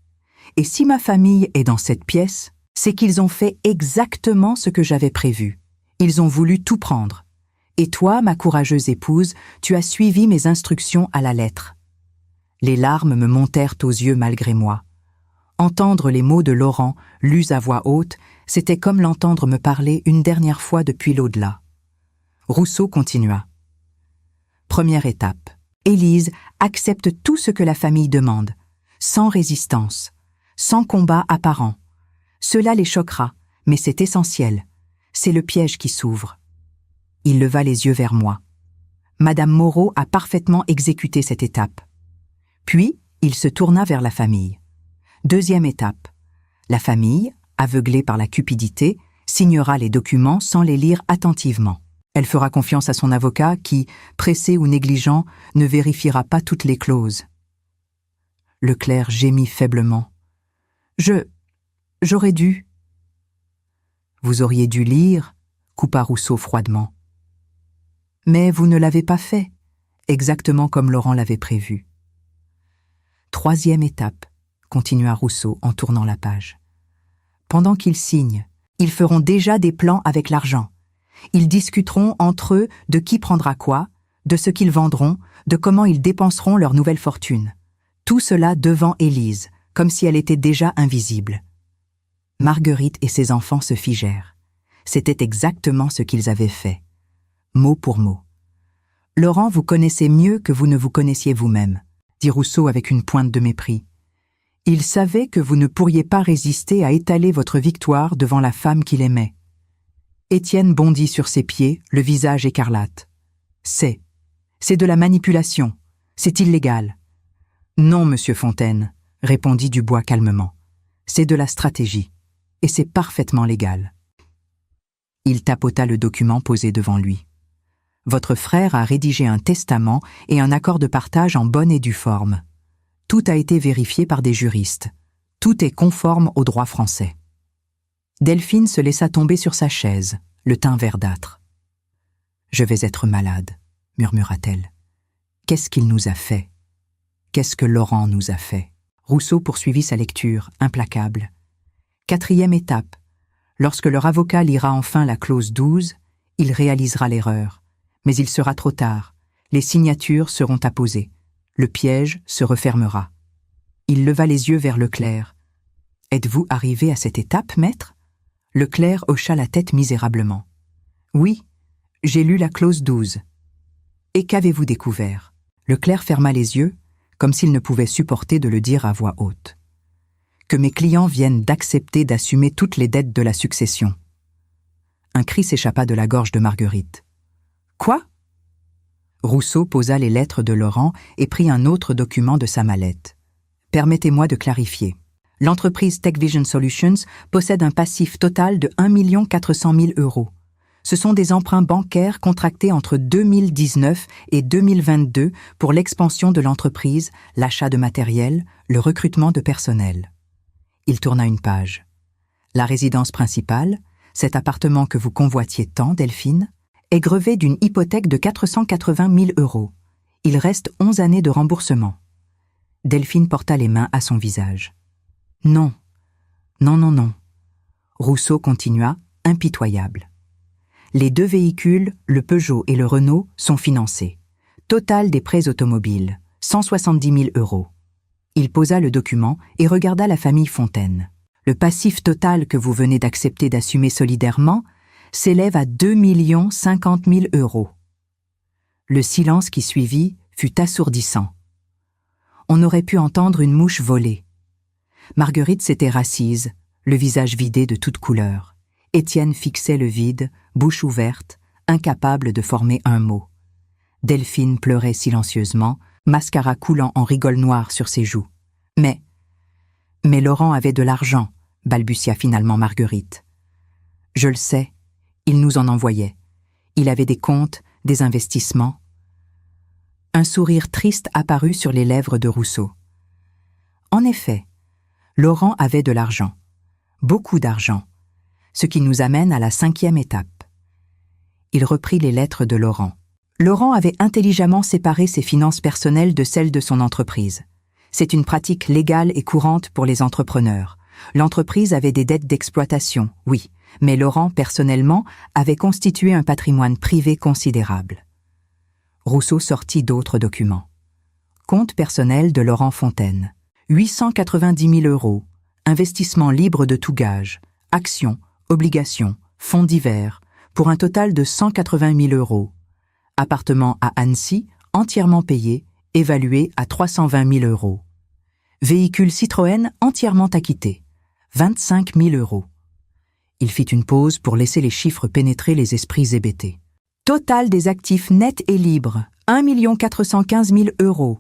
Et si ma famille est dans cette pièce, c'est qu'ils ont fait exactement ce que j'avais prévu. Ils ont voulu tout prendre. Et toi, ma courageuse épouse, tu as suivi mes instructions à la lettre. » Les larmes me montèrent aux yeux malgré moi. Entendre les mots de Laurent, lus à voix haute, c'était comme l'entendre me parler une dernière fois depuis l'au-delà. Rousseau continua. Première étape. Élise accepte tout ce que la famille demande, sans résistance, sans combat apparent. Cela les choquera, mais c'est essentiel. C'est le piège qui s'ouvre. Il leva les yeux vers moi. Madame Moreau a parfaitement exécuté cette étape. Puis, il se tourna vers la famille. Deuxième étape. La famille, aveuglée par la cupidité, signera les documents sans les lire attentivement. Elle fera confiance à son avocat qui, pressé ou négligent, ne vérifiera pas toutes les clauses. Leclerc gémit faiblement. « J'aurais dû. » « Vous auriez dû lire, » coupa Rousseau froidement. « Mais vous ne l'avez pas fait, exactement comme Laurent l'avait prévu. » Troisième étape, continua Rousseau en tournant la page. Pendant qu'ils signent, ils feront déjà des plans avec l'argent. Ils discuteront entre eux de qui prendra quoi, de ce qu'ils vendront, de comment ils dépenseront leur nouvelle fortune. Tout cela devant Élise, comme si elle était déjà invisible. Marguerite et ses enfants se figèrent. C'était exactement ce qu'ils avaient fait, mot pour mot. « Laurent, vous connaissez mieux que vous ne vous connaissiez vous-même, » dit Rousseau avec une pointe de mépris. « Il savait que vous ne pourriez pas résister à étaler votre victoire devant la femme qu'il aimait. » Étienne bondit sur ses pieds, le visage écarlate. « C'est de la manipulation, c'est illégal. »« Non, monsieur Fontaine, » répondit Dubois calmement. « C'est de la stratégie, et c'est parfaitement légal. » Il tapota le document posé devant lui. « Votre frère a rédigé un testament et un accord de partage en bonne et due forme. Tout a été vérifié par des juristes. Tout est conforme au droit français. » Delphine se laissa tomber sur sa chaise, le teint verdâtre. « Je vais être malade, » murmura-t-elle. « Qu'est-ce qu'il nous a fait? Qu'est-ce que Laurent nous a fait ?» Rousseau poursuivit sa lecture, implacable. Quatrième étape. Lorsque leur avocat lira enfin la clause 12, il réalisera l'erreur. Mais il sera trop tard. Les signatures seront apposées. Le piège se refermera. Il leva les yeux vers le clerc. « Êtes-vous arrivé à cette étape, maître ?» Le clerc hocha la tête misérablement. « Oui, j'ai lu la clause 12. »« Et qu'avez-vous découvert ?» Le clerc ferma les yeux, comme s'il ne pouvait supporter de le dire à voix haute. « Que mes clients viennent d'accepter d'assumer toutes les dettes de la succession. » Un cri s'échappa de la gorge de Marguerite. « Quoi ?» Rousseau posa les lettres de Laurent et prit un autre document de sa mallette. « Permettez-moi de clarifier. L'entreprise TechVision Solutions possède un passif total de 1 400 000 €. Ce sont des emprunts bancaires contractés entre 2019 et 2022 pour l'expansion de l'entreprise, l'achat de matériel, le recrutement de personnel. » Il tourna une page. « La résidence principale, cet appartement que vous convoitiez tant, Delphine, est grevé d'une hypothèque de 480 000 €. Il reste 11 années de remboursement. » Delphine porta les mains à son visage. « Non, non, non, non. » Rousseau continua, impitoyable. « Les 2 véhicules, le Peugeot et le Renault, sont financés. Total des prêts automobiles, 170 000 €. Il posa le document et regarda la famille Fontaine. « Le passif total que vous venez d'accepter d'assumer solidairement s'élève à 2 050 000 €. » Le silence qui suivit fut assourdissant. On aurait pu entendre une mouche voler. Marguerite s'était rassise, le visage vidé de toute couleur. Étienne fixait le vide, bouche ouverte, incapable de former un mot. Delphine pleurait silencieusement, mascara coulant en rigole noire sur ses joues. « Mais Laurent avait de l'argent, » balbutia finalement Marguerite. « Je le sais, il nous en envoyait. Il avait des comptes, des investissements. » Un sourire triste apparut sur les lèvres de Rousseau. En effet, Laurent avait de l'argent, beaucoup d'argent, ce qui nous amène à la 5e étape. Il reprit les lettres de Laurent. Laurent avait intelligemment séparé ses finances personnelles de celles de son entreprise. C'est une pratique légale et courante pour les entrepreneurs. L'entreprise avait des dettes d'exploitation, oui, mais Laurent, personnellement, avait constitué un patrimoine privé considérable. Rousseau sortit d'autres documents. Compte personnel de Laurent Fontaine. 890 000 €, investissement libre de tout gage, actions, obligations, fonds divers, pour un total de 180 000 €. Appartement à Annecy, entièrement payé, évalué à 320 000 €. Véhicule Citroën entièrement acquitté, 25 000 €. Il fit une pause pour laisser les chiffres pénétrer les esprits hébétés. Total des actifs nets et libres, 1 415 000 €.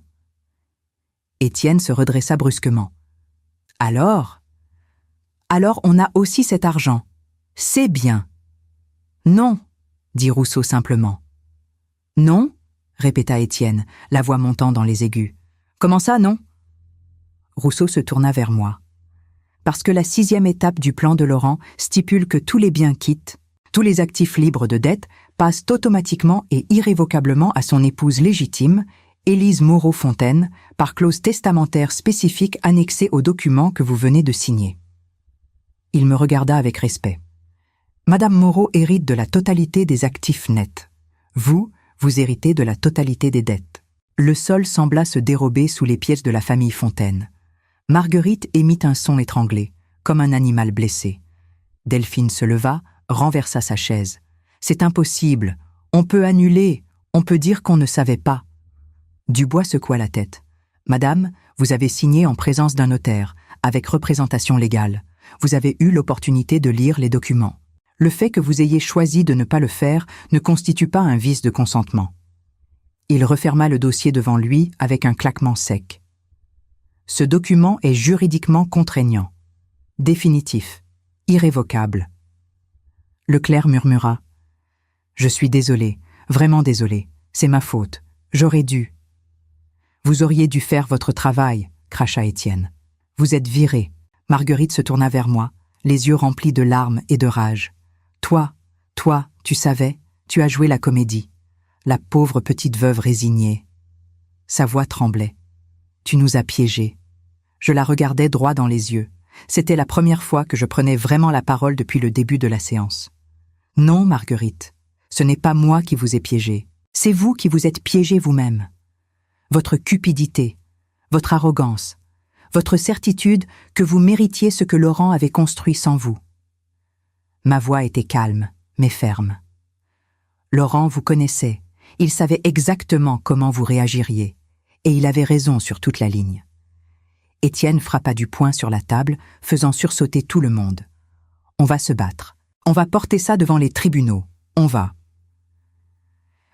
Étienne se redressa brusquement. « Alors on a aussi cet argent. C'est bien. »« Non, » dit Rousseau simplement. « Non ?» répéta Étienne, la voix montant dans les aigus. « Comment ça, non ?» Rousseau se tourna vers moi. « Parce que la 6e étape du plan de Laurent stipule que tous les biens quittes, tous les actifs libres de dette, passent automatiquement et irrévocablement à son épouse légitime, Élise Moreau-Fontaine, par clause testamentaire spécifique annexée au document que vous venez de signer. » Il me regarda avec respect. « Madame Moreau hérite de la totalité des actifs nets. Vous héritez de la totalité des dettes. » Le sol sembla se dérober sous les pieds de la famille Fontaine. Marguerite émit un son étranglé, comme un animal blessé. Delphine se leva, renversa sa chaise. « C'est impossible. On peut annuler. On peut dire qu'on ne savait pas. » Dubois secoua la tête. « Madame, vous avez signé en présence d'un notaire, avec représentation légale. Vous avez eu l'opportunité de lire les documents. Le fait que vous ayez choisi de ne pas le faire ne constitue pas un vice de consentement. » Il referma le dossier devant lui avec un claquement sec. « Ce document est juridiquement contraignant, définitif, irrévocable. » Le clerc murmura. « Je suis désolé, vraiment désolé. C'est ma faute. J'aurais dû. » « Vous auriez dû faire votre travail, » cracha Étienne. « Vous êtes viré. » Marguerite se tourna vers moi, les yeux remplis de larmes et de rage. « Toi, tu savais, tu as joué la comédie. La pauvre petite veuve résignée. » Sa voix tremblait. « Tu nous as piégés. » Je la regardais droit dans les yeux. C'était la première fois que je prenais vraiment la parole depuis le début de la séance. Non, Marguerite, ce n'est pas moi qui vous ai piégé. C'est vous qui vous êtes piégé vous-même. Votre cupidité, votre arrogance, votre certitude que vous méritiez ce que Laurent avait construit sans vous. Ma voix était calme, mais ferme. Laurent vous connaissait, il savait exactement comment vous réagiriez, et il avait raison sur toute la ligne. Étienne frappa du poing sur la table, faisant sursauter tout le monde. On va se battre. On va porter ça devant les tribunaux. On va.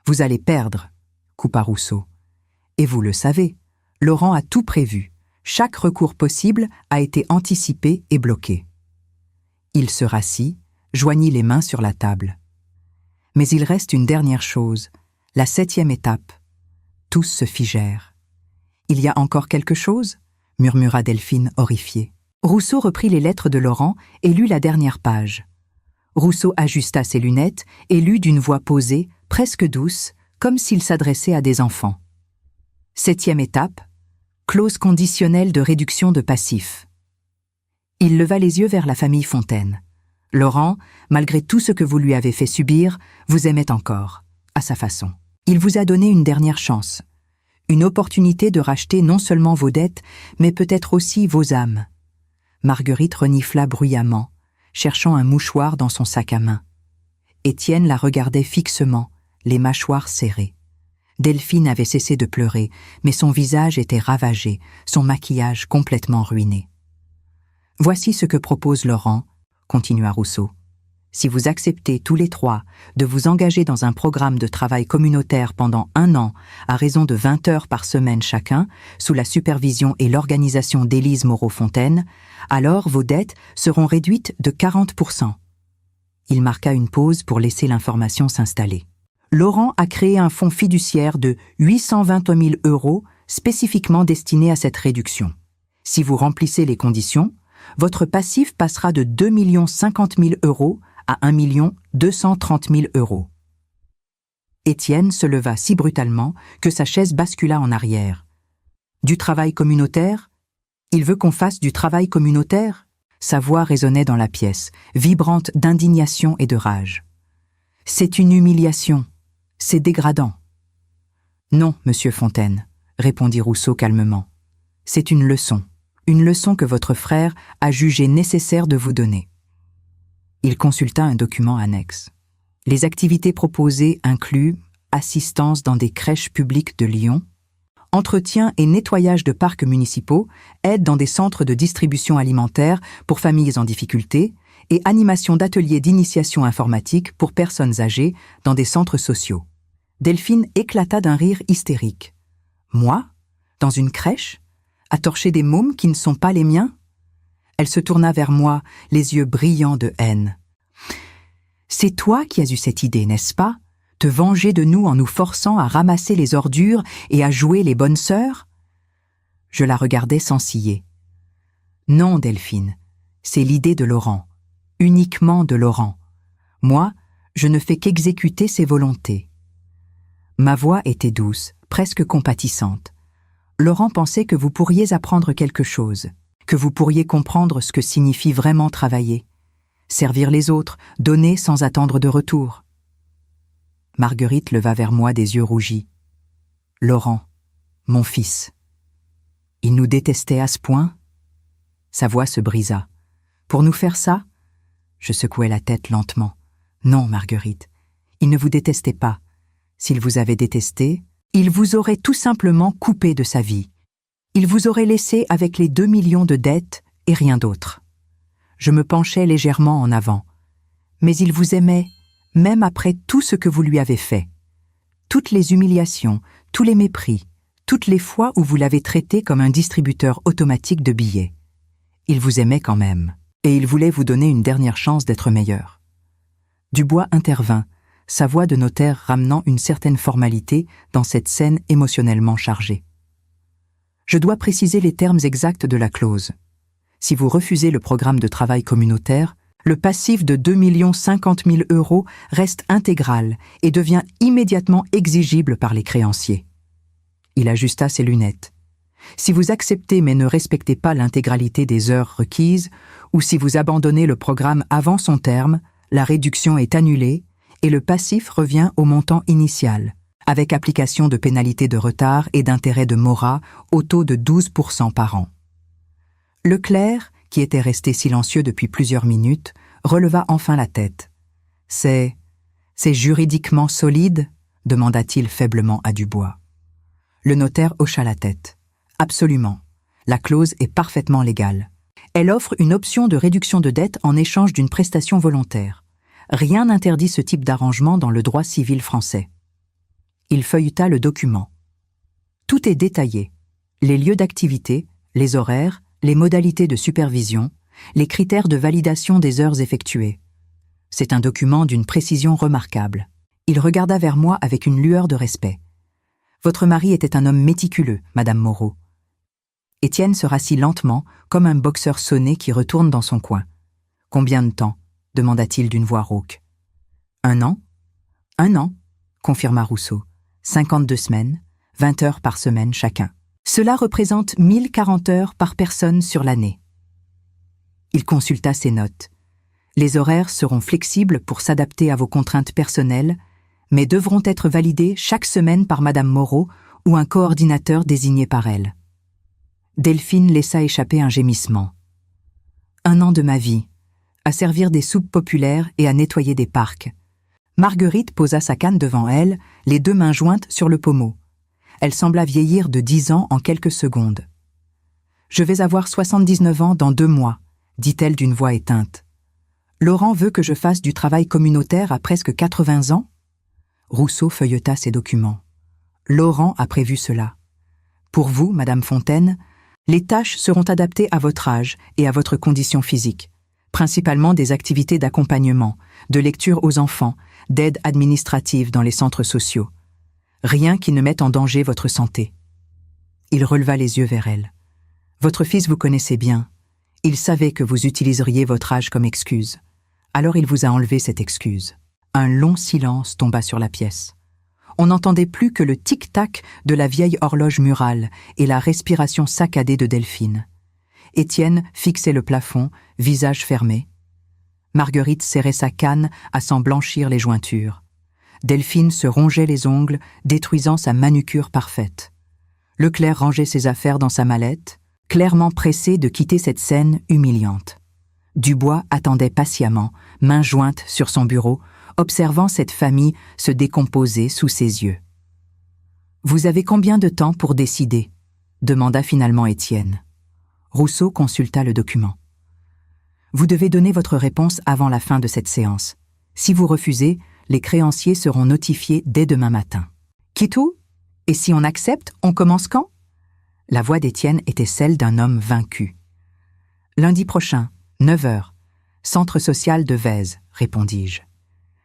Vous allez perdre, coupa Rousseau. Et vous le savez, Laurent a tout prévu. Chaque recours possible a été anticipé et bloqué. Il se rassit, joignit les mains sur la table. Mais il reste une dernière chose, la 7e étape. Tous se figèrent. Il y a encore quelque chose ? Murmura Delphine horrifiée. Rousseau reprit les lettres de Laurent et lut la dernière page. Rousseau ajusta ses lunettes et lut d'une voix posée, presque douce, comme s'il s'adressait à des enfants. 7e étape, clause conditionnelle de réduction de passif. Il leva les yeux vers la famille Fontaine. Laurent, malgré tout ce que vous lui avez fait subir, vous aimait encore, à sa façon. Il vous a donné une dernière chance. Une opportunité de racheter non seulement vos dettes, mais peut-être aussi vos âmes. Marguerite renifla bruyamment, cherchant un mouchoir dans son sac à main. Étienne la regardait fixement, les mâchoires serrées. Delphine avait cessé de pleurer, mais son visage était ravagé, son maquillage complètement ruiné. « Voici ce que propose Laurent, » continua Rousseau. « Si vous acceptez tous les 3 de vous engager dans un programme de travail communautaire pendant 1 an, à raison de 20 heures par semaine chacun, sous la supervision et l'organisation d'Élise Moreau-Fontaine, alors vos dettes seront réduites de 40%. Il marqua une pause pour laisser l'information s'installer. Laurent a créé un fonds fiduciaire de 820 000 € spécifiquement destiné à cette réduction. Si vous remplissez les conditions, votre passif passera de 2 050 000 € à 1 230 000 €. Étienne se leva si brutalement que sa chaise bascula en arrière. « Du travail communautaire ? Il veut qu'on fasse du travail communautaire ?» Sa voix résonnait dans la pièce, vibrante d'indignation et de rage. « C'est une humiliation. C'est dégradant. »« Non, monsieur Fontaine, » répondit Rousseau calmement. « C'est une leçon que votre frère a jugé nécessaire de vous donner. » Il consulta un document annexe. Les activités proposées incluent assistance dans des crèches publiques de Lyon, entretien et nettoyage de parcs municipaux, aide dans des centres de distribution alimentaire pour familles en difficulté et animation d'ateliers d'initiation informatique pour personnes âgées dans des centres sociaux. Delphine éclata d'un rire hystérique. « Moi ? Dans une crèche ? À torcher des mômes qui ne sont pas les miens ? » Elle se tourna vers moi, les yeux brillants de haine. « C'est toi qui as eu cette idée, n'est-ce pas ? Te venger de nous en nous forçant à ramasser les ordures et à jouer les bonnes sœurs ?» Je la regardais sans ciller. « Non, Delphine, c'est l'idée de Laurent, uniquement de Laurent. Moi, je ne fais qu'exécuter ses volontés. » Ma voix était douce, presque compatissante. Laurent pensait que vous pourriez apprendre quelque chose, que vous pourriez comprendre ce que signifie vraiment travailler, servir les autres, donner sans attendre de retour. Marguerite leva vers moi des yeux rougis. « Laurent, mon fils. Il nous détestait à ce point ?» Sa voix se brisa. « Pour nous faire ça ?» Je secouai la tête lentement. « Non, Marguerite, il ne vous détestait pas. S'il vous avait détesté, il vous aurait tout simplement coupé de sa vie. Il vous aurait laissé avec les 2 millions de dettes et rien d'autre. » Je me penchai légèrement en avant. « Mais il vous aimait, même après tout ce que vous lui avez fait. Toutes les humiliations, tous les mépris, toutes les fois où vous l'avez traité comme un distributeur automatique de billets. Il vous aimait quand même, et il voulait vous donner une dernière chance d'être meilleur. » Dubois intervint, sa voix de notaire ramenant une certaine formalité dans cette scène émotionnellement chargée. « Je dois préciser les termes exacts de la clause. Si vous refusez le programme de travail communautaire, le passif de 2 050 000 € reste intégral et devient immédiatement exigible par les créanciers. » Il ajusta ses lunettes. Si vous acceptez mais ne respectez pas l'intégralité des heures requises, ou si vous abandonnez le programme avant son terme, la réduction est annulée et le passif revient au montant initial, avec application de pénalités de retard et d'intérêts de mora au taux de 12% par an. Le clerc, qui était resté silencieux depuis plusieurs minutes, releva enfin la tête. « C'est juridiquement solide ?» demanda-t-il faiblement à Dubois. Le notaire hocha la tête. « Absolument. La clause est parfaitement légale. Elle offre une option de réduction de dette en échange d'une prestation volontaire. Rien n'interdit ce type d'arrangement dans le droit civil français. » Il feuilleta le document. Tout est détaillé. Les lieux d'activité, les horaires, les modalités de supervision, les critères de validation des heures effectuées. C'est un document d'une précision remarquable. Il regarda vers moi avec une lueur de respect. « Votre mari était un homme méticuleux, Madame Moreau. » Étienne se rassit lentement, comme un boxeur sonné qui retourne dans son coin. « Combien de temps ?» demanda-t-il d'une voix rauque. « 1 an ?»« 1 an », confirma Rousseau. 52 semaines, 20 heures par semaine chacun. Cela représente 1040 heures par personne sur l'année. Il consulta ses notes. Les horaires seront flexibles pour s'adapter à vos contraintes personnelles, mais devront être validés chaque semaine par Madame Moreau ou un coordinateur désigné par elle. Delphine laissa échapper un gémissement. 1 an de ma vie, à servir des soupes populaires et à nettoyer des parcs. Marguerite posa sa canne devant elle, les 2 mains jointes sur le pommeau. Elle sembla vieillir de 10 ans en quelques secondes. « Je vais avoir 79 ans dans 2 mois, dit-elle d'une voix éteinte. Laurent veut que je fasse du travail communautaire à presque 80 ans ? Rousseau feuilleta ses documents. Laurent a prévu cela. Pour vous, Madame Fontaine, les tâches seront adaptées à votre âge et à votre condition physique, principalement des activités d'accompagnement, de lecture aux enfants, d'aide administrative dans les centres sociaux. Rien qui ne mette en danger votre santé. Il releva les yeux vers elle. Votre fils vous connaissait bien. Il savait que vous utiliseriez votre âge comme excuse. Alors il vous a enlevé cette excuse. Un long silence tomba sur la pièce. On n'entendait plus que le tic-tac de la vieille horloge murale et la respiration saccadée de Delphine. Étienne fixait le plafond, visage fermé. Marguerite serrait sa canne à s'en blanchir les jointures. Delphine se rongeait les ongles, détruisant sa manucure parfaite. Leclerc rangeait ses affaires dans sa mallette, clairement pressé de quitter cette scène humiliante. Dubois attendait patiemment, main jointe sur son bureau, observant cette famille se décomposer sous ses yeux. « Vous avez combien de temps pour décider ?» demanda finalement Étienne. Rousseau consulta le document. « Vous devez donner votre réponse avant la fin de cette séance. Si vous refusez, les créanciers seront notifiés dès demain matin. »« Quitte-tout ? Et si on accepte, on commence quand ?» La voix d'Étienne était celle d'un homme vaincu. « Lundi prochain, 9 heures, centre social de Vèze, répondis-je.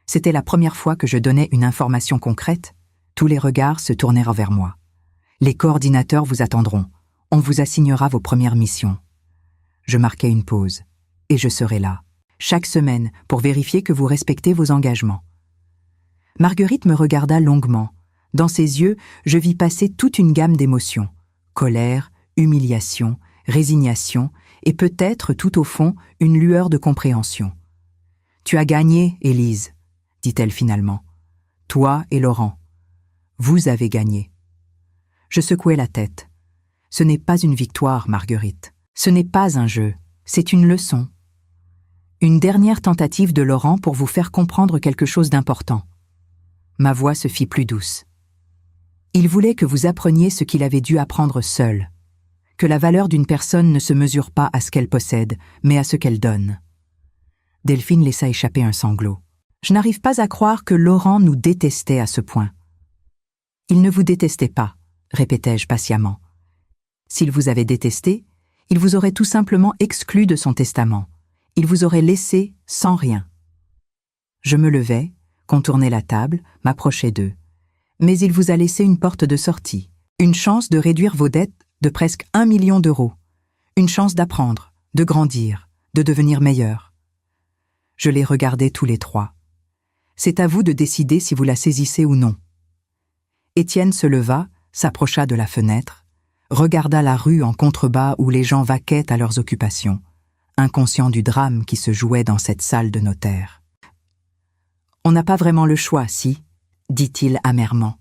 C'était la première fois que je donnais une information concrète. Tous les regards se tournèrent vers moi. Les coordinateurs vous attendront. On vous assignera vos premières missions. Je marquai une pause. Et je serai là, chaque semaine, pour vérifier que vous respectez vos engagements. Marguerite me regarda longuement. Dans ses yeux, je vis passer toute une gamme d'émotions. Colère, humiliation, résignation et peut-être, tout au fond, une lueur de compréhension. « Tu as gagné, Élise, » dit-elle finalement. « Toi et Laurent. Vous avez gagné. » Je secouai la tête. « Ce n'est pas une victoire, Marguerite. Ce n'est pas un jeu. C'est une leçon. Une dernière tentative de Laurent pour vous faire comprendre quelque chose d'important. » Ma voix se fit plus douce. « Il voulait que vous appreniez ce qu'il avait dû apprendre seul, que la valeur d'une personne ne se mesure pas à ce qu'elle possède, mais à ce qu'elle donne. » Delphine laissa échapper un sanglot. « Je n'arrive pas à croire que Laurent nous détestait à ce point. »« Il ne vous détestait pas, » répétai-je patiemment. « S'il vous avait détesté, il vous aurait tout simplement exclu de son testament. Il vous aurait laissé sans rien. » Je me levai, contournai la table, m'approchai d'eux. « Mais il vous a laissé une porte de sortie, une chance de réduire vos dettes de presque 1 million d'euros, une chance d'apprendre, de grandir, de devenir meilleur. » Je les regardai tous les trois. « C'est à vous de décider si vous la saisissez ou non. » Étienne se leva, s'approcha de la fenêtre, regarda la rue en contrebas où les gens vaquaient à leurs occupations, inconscients du drame qui se jouait dans cette salle de notaire. « On n'a pas vraiment le choix, si, dit-il amèrement.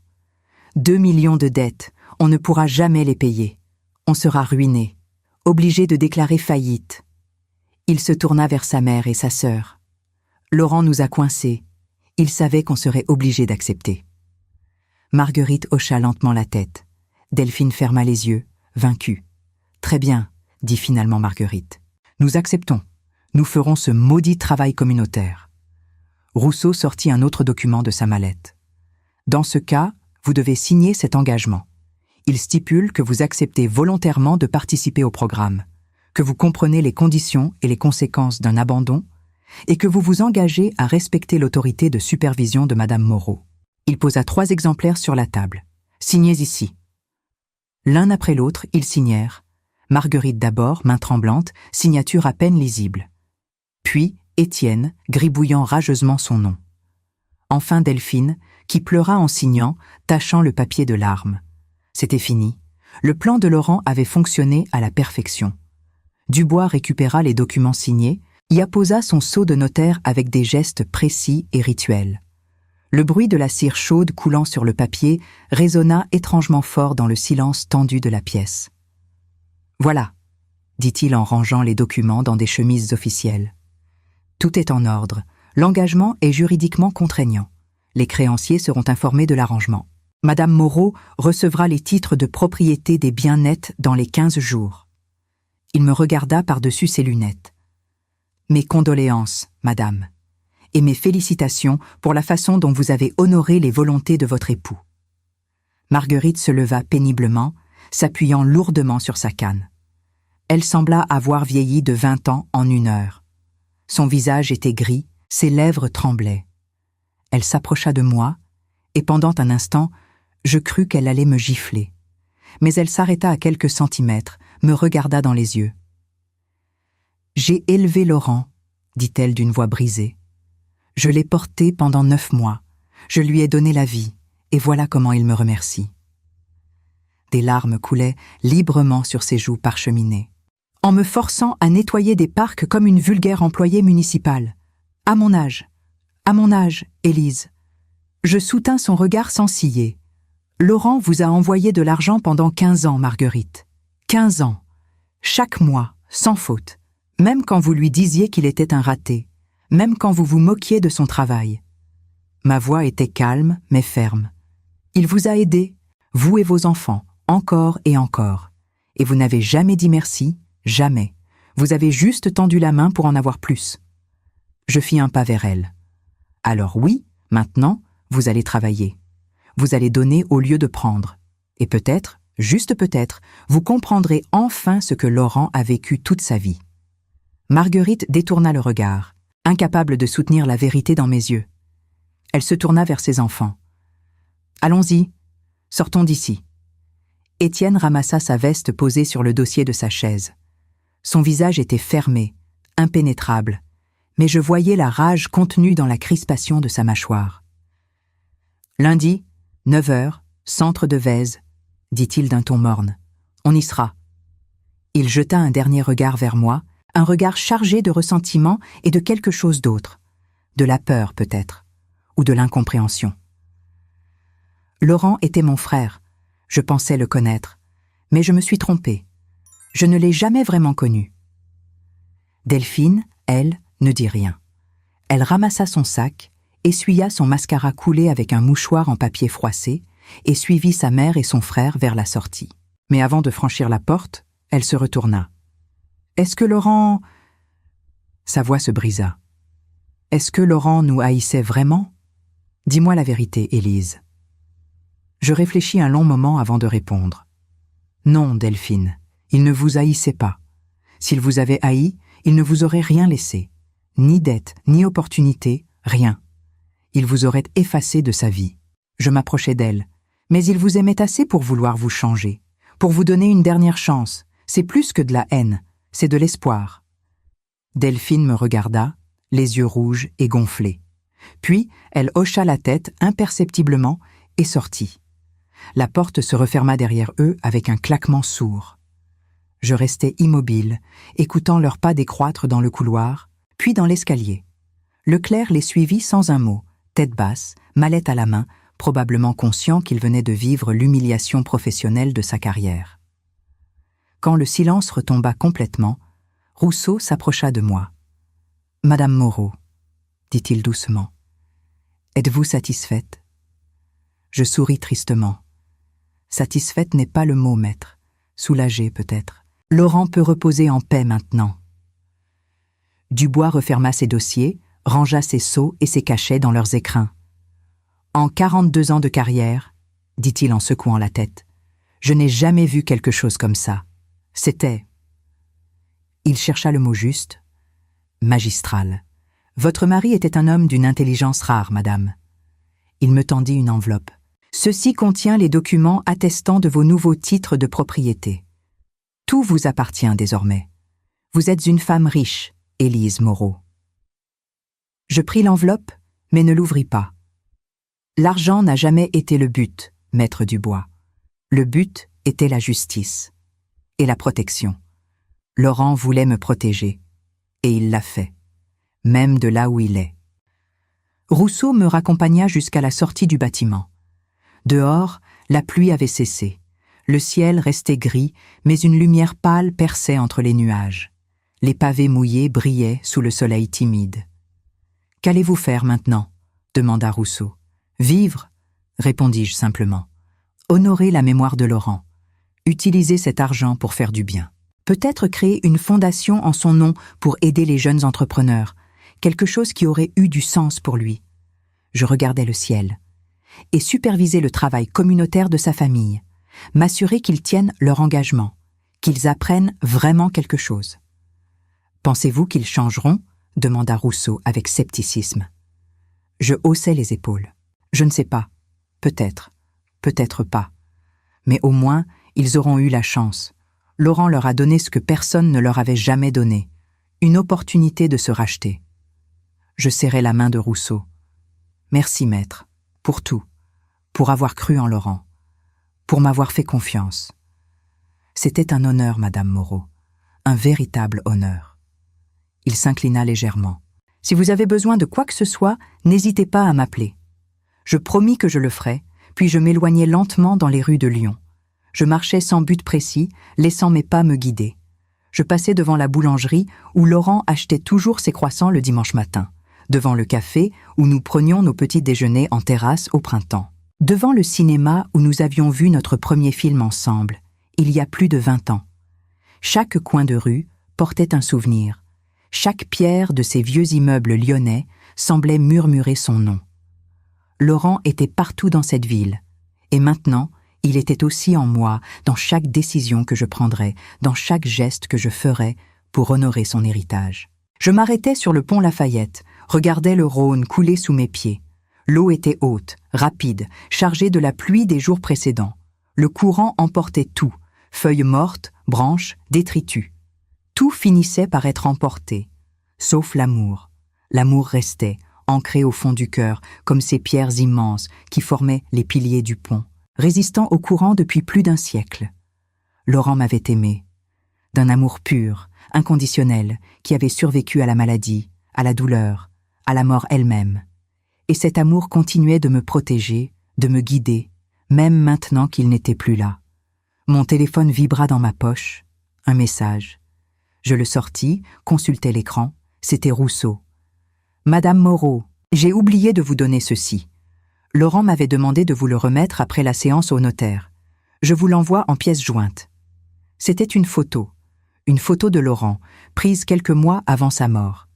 2 millions de dettes, on ne pourra jamais les payer. On sera ruiné, obligé de déclarer faillite. » Il se tourna vers sa mère et sa sœur. Laurent nous a coincés. Il savait qu'on serait obligé d'accepter. Marguerite hocha lentement la tête. Delphine ferma les yeux, vaincue. « Très bien, dit finalement Marguerite. Nous acceptons. Nous ferons ce maudit travail communautaire. » Rousseau sortit un autre document de sa mallette. « Dans ce cas, vous devez signer cet engagement. Il stipule que vous acceptez volontairement de participer au programme, que vous comprenez les conditions et les conséquences d'un abandon, et que vous vous engagez à respecter l'autorité de supervision de Madame Moreau. » Il posa 3 exemplaires sur la table. « Signez ici. » L'un après l'autre, ils signèrent. Marguerite d'abord, main tremblante, signature à peine lisible. Puis Étienne, gribouillant rageusement son nom. Enfin Delphine, qui pleura en signant, tachant le papier de larmes. C'était fini. Le plan de Laurent avait fonctionné à la perfection. Dubois récupéra les documents signés, y apposa son sceau de notaire avec des gestes précis et rituels. Le bruit de la cire chaude coulant sur le papier résonna étrangement fort dans le silence tendu de la pièce. « Voilà, » dit-il en rangeant les documents dans des chemises officielles. « Tout est en ordre. L'engagement est juridiquement contraignant. Les créanciers seront informés de l'arrangement. Madame Moreau recevra les titres de propriété des biens nets dans les 15 jours. » Il me regarda par-dessus ses lunettes. « Mes condoléances, madame, et mes félicitations pour la façon dont vous avez honoré les volontés de votre époux. » Marguerite se leva péniblement, s'appuyant lourdement sur sa canne. Elle sembla avoir vieilli de 20 ans en 1 heure. Son visage était gris, ses lèvres tremblaient. Elle s'approcha de moi, et pendant un instant, je crus qu'elle allait me gifler. Mais elle s'arrêta à quelques centimètres, me regarda dans les yeux. « J'ai élevé Laurent, » dit-elle d'une voix brisée. « Je l'ai porté pendant 9 mois. Je lui ai donné la vie, et voilà comment il me remercie. » Des larmes coulaient librement sur ses joues parcheminées. En me forçant à nettoyer des parcs comme une vulgaire employée municipale. À mon âge, Élise. Je soutins son regard sans ciller. Laurent vous a envoyé de l'argent pendant 15 ans, Marguerite. 15 ans. Chaque mois, sans faute. Même quand vous lui disiez qu'il était un raté. Même quand vous vous moquiez de son travail. Ma voix était calme, mais ferme. Il vous a aidé, vous et vos enfants, encore et encore. Et vous n'avez jamais dit merci, jamais. Vous avez juste tendu la main pour en avoir plus. Je fis un pas vers elle. Alors oui, maintenant, vous allez travailler. Vous allez donner au lieu de prendre. Et peut-être, juste peut-être, vous comprendrez enfin ce que Laurent a vécu toute sa vie. Marguerite détourna le regard, incapable de soutenir la vérité dans mes yeux. Elle se tourna vers ses enfants. « Allons-y, sortons d'ici. » Étienne ramassa sa veste posée sur le dossier de sa chaise. Son visage était fermé, impénétrable, mais je voyais la rage contenue dans la crispation de sa mâchoire. « Lundi, 9 heures, centre de Vèze, » dit-il d'un ton morne. « On y sera. » Il jeta un dernier regard vers moi, un regard chargé de ressentiment et de quelque chose d'autre, de la peur peut-être, ou de l'incompréhension. Laurent était mon frère, je pensais le connaître, mais je me suis trompée. Je ne l'ai jamais vraiment connu. Delphine, elle, ne dit rien. Elle ramassa son sac, essuya son mascara coulé avec un mouchoir en papier froissé et suivit sa mère et son frère vers la sortie. Mais avant de franchir la porte, elle se retourna. « Est-ce que Laurent... » Sa voix se brisa. « Est-ce que Laurent nous haïssait vraiment ? Dis-moi la vérité, Élise. » Je réfléchis un long moment avant de répondre. « Non, Delphine, il ne vous haïssait pas. S'il vous avait haï, il ne vous aurait rien laissé. Ni dette, ni opportunité, rien. Il vous aurait effacé de sa vie. Je m'approchai d'elle. Mais il vous aimait assez pour vouloir vous changer, pour vous donner une dernière chance. C'est plus que de la haine, c'est de l'espoir. » Delphine me regarda, les yeux rouges et gonflés. Puis, elle hocha la tête imperceptiblement et sortit. La porte se referma derrière eux avec un claquement sourd. Je restai immobile, écoutant leurs pas décroître dans le couloir, puis dans l'escalier. Leclerc les suivit sans un mot, tête basse, mallette à la main, probablement conscient qu'il venait de vivre l'humiliation professionnelle de sa carrière. Quand le silence retomba complètement, Rousseau s'approcha de moi. « Madame Moreau, » dit-il doucement, « êtes-vous satisfaite ?» Je souris tristement. « Satisfaite n'est pas le mot, maître. Soulagée, peut-être. Laurent peut reposer en paix maintenant. » Dubois referma ses dossiers, rangea ses sceaux et ses cachets dans leurs écrins. « En 42 ans de carrière, dit-il en secouant la tête, je n'ai jamais vu quelque chose comme ça. C'était... » Il chercha le mot juste. « Magistral. Votre mari était un homme d'une intelligence rare, madame. » Il me tendit une enveloppe. « Ceci contient les documents attestant de vos nouveaux titres de propriété. Tout vous appartient désormais. Vous êtes une femme riche, Élise Moreau. » Je pris l'enveloppe, mais ne l'ouvris pas. L'argent n'a jamais été le but, maître Dubois. Le but était la justice et la protection. Laurent voulait me protéger, et il l'a fait, même de là où il est. Rousseau me raccompagna jusqu'à la sortie du bâtiment. Dehors, la pluie avait cessé. Le ciel restait gris, mais une lumière pâle perçait entre les nuages. Les pavés mouillés brillaient sous le soleil timide. « Qu'allez-vous faire maintenant » demanda Rousseau. « Vivre » répondis-je simplement. « Honorer la mémoire de Laurent. Utiliser cet argent pour faire du bien. Peut-être créer une fondation en son nom pour aider les jeunes entrepreneurs. Quelque chose qui aurait eu du sens pour lui. » Je regardais le ciel. « Et superviser le travail communautaire de sa famille. M'assurer qu'ils tiennent leur engagement. Qu'ils apprennent vraiment quelque chose. » « Pensez-vous qu'ils changeront » demanda Rousseau avec scepticisme. Je haussai les épaules. Je ne sais pas. Peut-être. Peut-être pas. Mais au moins, ils auront eu la chance. Laurent leur a donné ce que personne ne leur avait jamais donné. Une opportunité de se racheter. Je serrai la main de Rousseau. Merci, maître. Pour tout. Pour avoir cru en Laurent. Pour m'avoir fait confiance. C'était un honneur, madame Moreau. Un véritable honneur. Il s'inclina légèrement. « Si vous avez besoin de quoi que ce soit, n'hésitez pas à m'appeler. » Je promis que je le ferais, puis je m'éloignai lentement dans les rues de Lyon. Je marchais sans but précis, laissant mes pas me guider. Je passais devant la boulangerie où Laurent achetait toujours ses croissants le dimanche matin, devant le café où nous prenions nos petits déjeuners en terrasse au printemps, devant le cinéma où nous avions vu notre premier film ensemble, il y a plus de 20 ans. Chaque coin de rue portait un souvenir. Chaque pierre de ces vieux immeubles lyonnais semblait murmurer son nom. Laurent était partout dans cette ville, et maintenant, il était aussi en moi, dans chaque décision que je prendrais, dans chaque geste que je ferais pour honorer son héritage. Je m'arrêtais sur le pont Lafayette, regardais le Rhône couler sous mes pieds. L'eau était haute, rapide, chargée de la pluie des jours précédents. Le courant emportait tout, feuilles mortes, branches, détritus. Tout finissait par être emporté, sauf l'amour. L'amour restait, ancré au fond du cœur, comme ces pierres immenses qui formaient les piliers du pont, résistant au courant depuis plus d'un siècle. Laurent m'avait aimé, d'un amour pur, inconditionnel, qui avait survécu à la maladie, à la douleur, à la mort elle-même. Et cet amour continuait de me protéger, de me guider, même maintenant qu'il n'était plus là. Mon téléphone vibra dans ma poche, un message. Je le sortis, consultai l'écran, c'était Rousseau. « Madame Moreau, j'ai oublié de vous donner ceci. Laurent m'avait demandé de vous le remettre après la séance au notaire. Je vous l'envoie en pièce jointe. » C'était une photo de Laurent, prise quelques mois avant sa mort.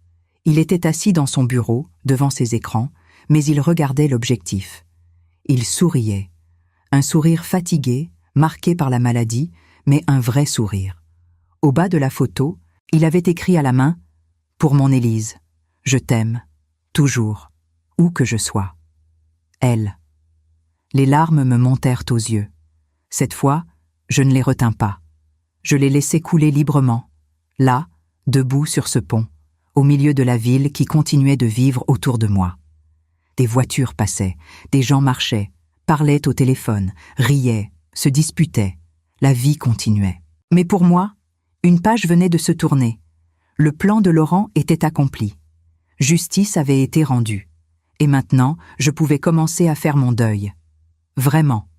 Il était assis dans son bureau, devant ses écrans, mais il regardait l'objectif. Il souriait. Un sourire fatigué, marqué par la maladie, mais un vrai sourire. Au bas de la photo, il avait écrit à la main « Pour mon Élise, je t'aime, toujours, où que je sois. » Elle. Les larmes me montèrent aux yeux. Cette fois, je ne les retins pas. Je les laissai couler librement, là, debout sur ce pont, au milieu de la ville qui continuait de vivre autour de moi. Des voitures passaient, des gens marchaient, parlaient au téléphone, riaient, se disputaient. La vie continuait. Mais pour moi, une page venait de se tourner. Le plan de Laurent était accompli. Justice avait été rendue. Et maintenant, je pouvais commencer à faire mon deuil. Vraiment.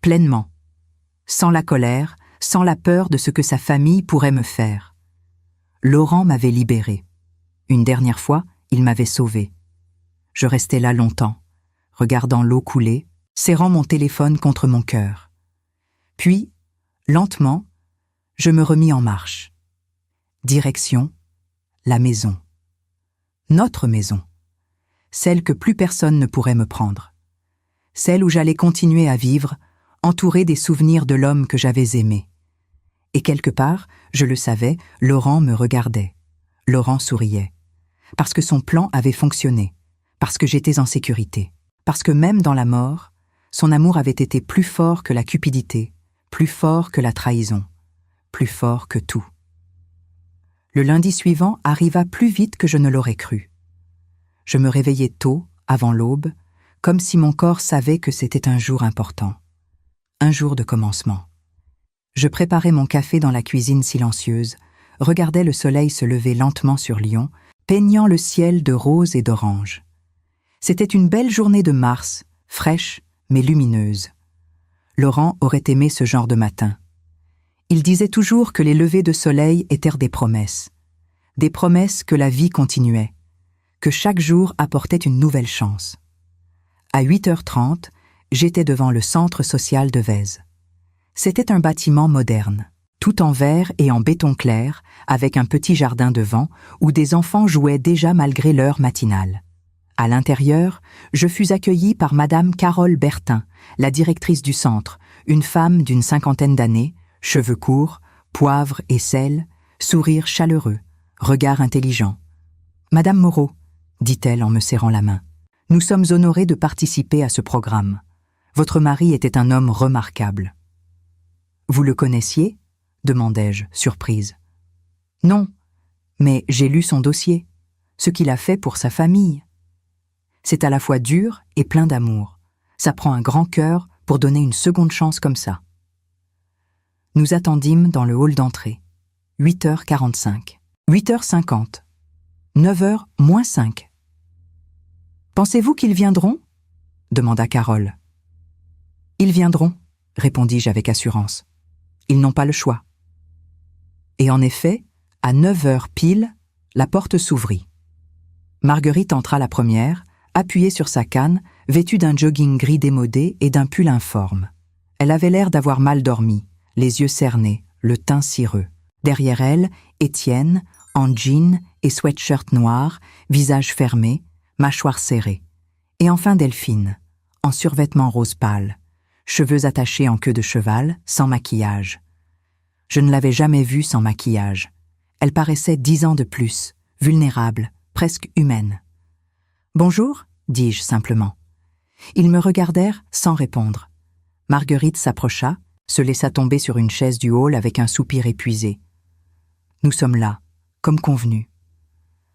Pleinement. Sans la colère, sans la peur de ce que sa famille pourrait me faire. Laurent m'avait libérée. Une dernière fois, il m'avait sauvée. Je restais là longtemps, regardant l'eau couler, serrant mon téléphone contre mon cœur. Puis, lentement, je me remis en marche. Direction, la maison. Notre maison. Celle que plus personne ne pourrait me prendre. Celle où j'allais continuer à vivre, entourée des souvenirs de l'homme que j'avais aimé. Et quelque part, je le savais, Laurent me regardait. Laurent souriait. Parce que son plan avait fonctionné. Parce que j'étais en sécurité. Parce que même dans la mort, son amour avait été plus fort que la cupidité, plus fort que la trahison, plus fort que tout. Le lundi suivant arriva plus vite que je ne l'aurais cru. Je me réveillai tôt, avant l'aube, comme si mon corps savait que c'était un jour important. Un jour de commencement. Je préparais mon café dans la cuisine silencieuse, regardais le soleil se lever lentement sur Lyon, peignant le ciel de rose et d'orange. C'était une belle journée de mars, fraîche mais lumineuse. Laurent aurait aimé ce genre de matin. Il disait toujours que les levées de soleil étaient des promesses que la vie continuait, que chaque jour apportait une nouvelle chance. À 8h30, j'étais devant le centre social de Vèze. C'était un bâtiment moderne, tout en verre et en béton clair, avec un petit jardin devant où des enfants jouaient déjà malgré l'heure matinale. À l'intérieur, je fus accueillie par Madame Carole Bertin, la directrice du centre, une femme d'une 50aine d'années, cheveux courts, poivre et sel, sourire chaleureux, regard intelligent. « Madame Moreau, » dit-elle en me serrant la main, « nous sommes honorés de participer à ce programme. Votre mari était un homme remarquable. » « Vous le connaissiez ?» demandai-je, surprise. « Non, mais j'ai lu son dossier, ce qu'il a fait pour sa famille. C'est à la fois dur et plein d'amour. Ça prend un grand cœur pour donner une seconde chance comme ça. » Nous attendîmes dans le hall d'entrée. 8h45. 8h50. 9h moins 5. « Pensez-vous qu'ils viendront ?» demanda Carole. « Ils viendront, » répondis-je avec assurance. « Ils n'ont pas le choix. » Et en effet, à 9h pile, la porte s'ouvrit. Marguerite entra la première, appuyée sur sa canne, vêtue d'un jogging gris démodé et d'un pull informe. Elle avait l'air d'avoir mal dormi, les yeux cernés, le teint cireux. Derrière elle, Étienne, en jean et sweatshirt noir, visage fermé, mâchoire serrée. Et enfin Delphine, en survêtement rose pâle, cheveux attachés en queue de cheval, sans maquillage. Je ne l'avais jamais vue sans maquillage. Elle paraissait 10 ans de plus, vulnérable, presque humaine. « Bonjour » dis-je simplement. Ils me regardèrent sans répondre. Marguerite s'approcha, se laissa tomber sur une chaise du hall avec un soupir épuisé. Nous sommes là, comme convenu.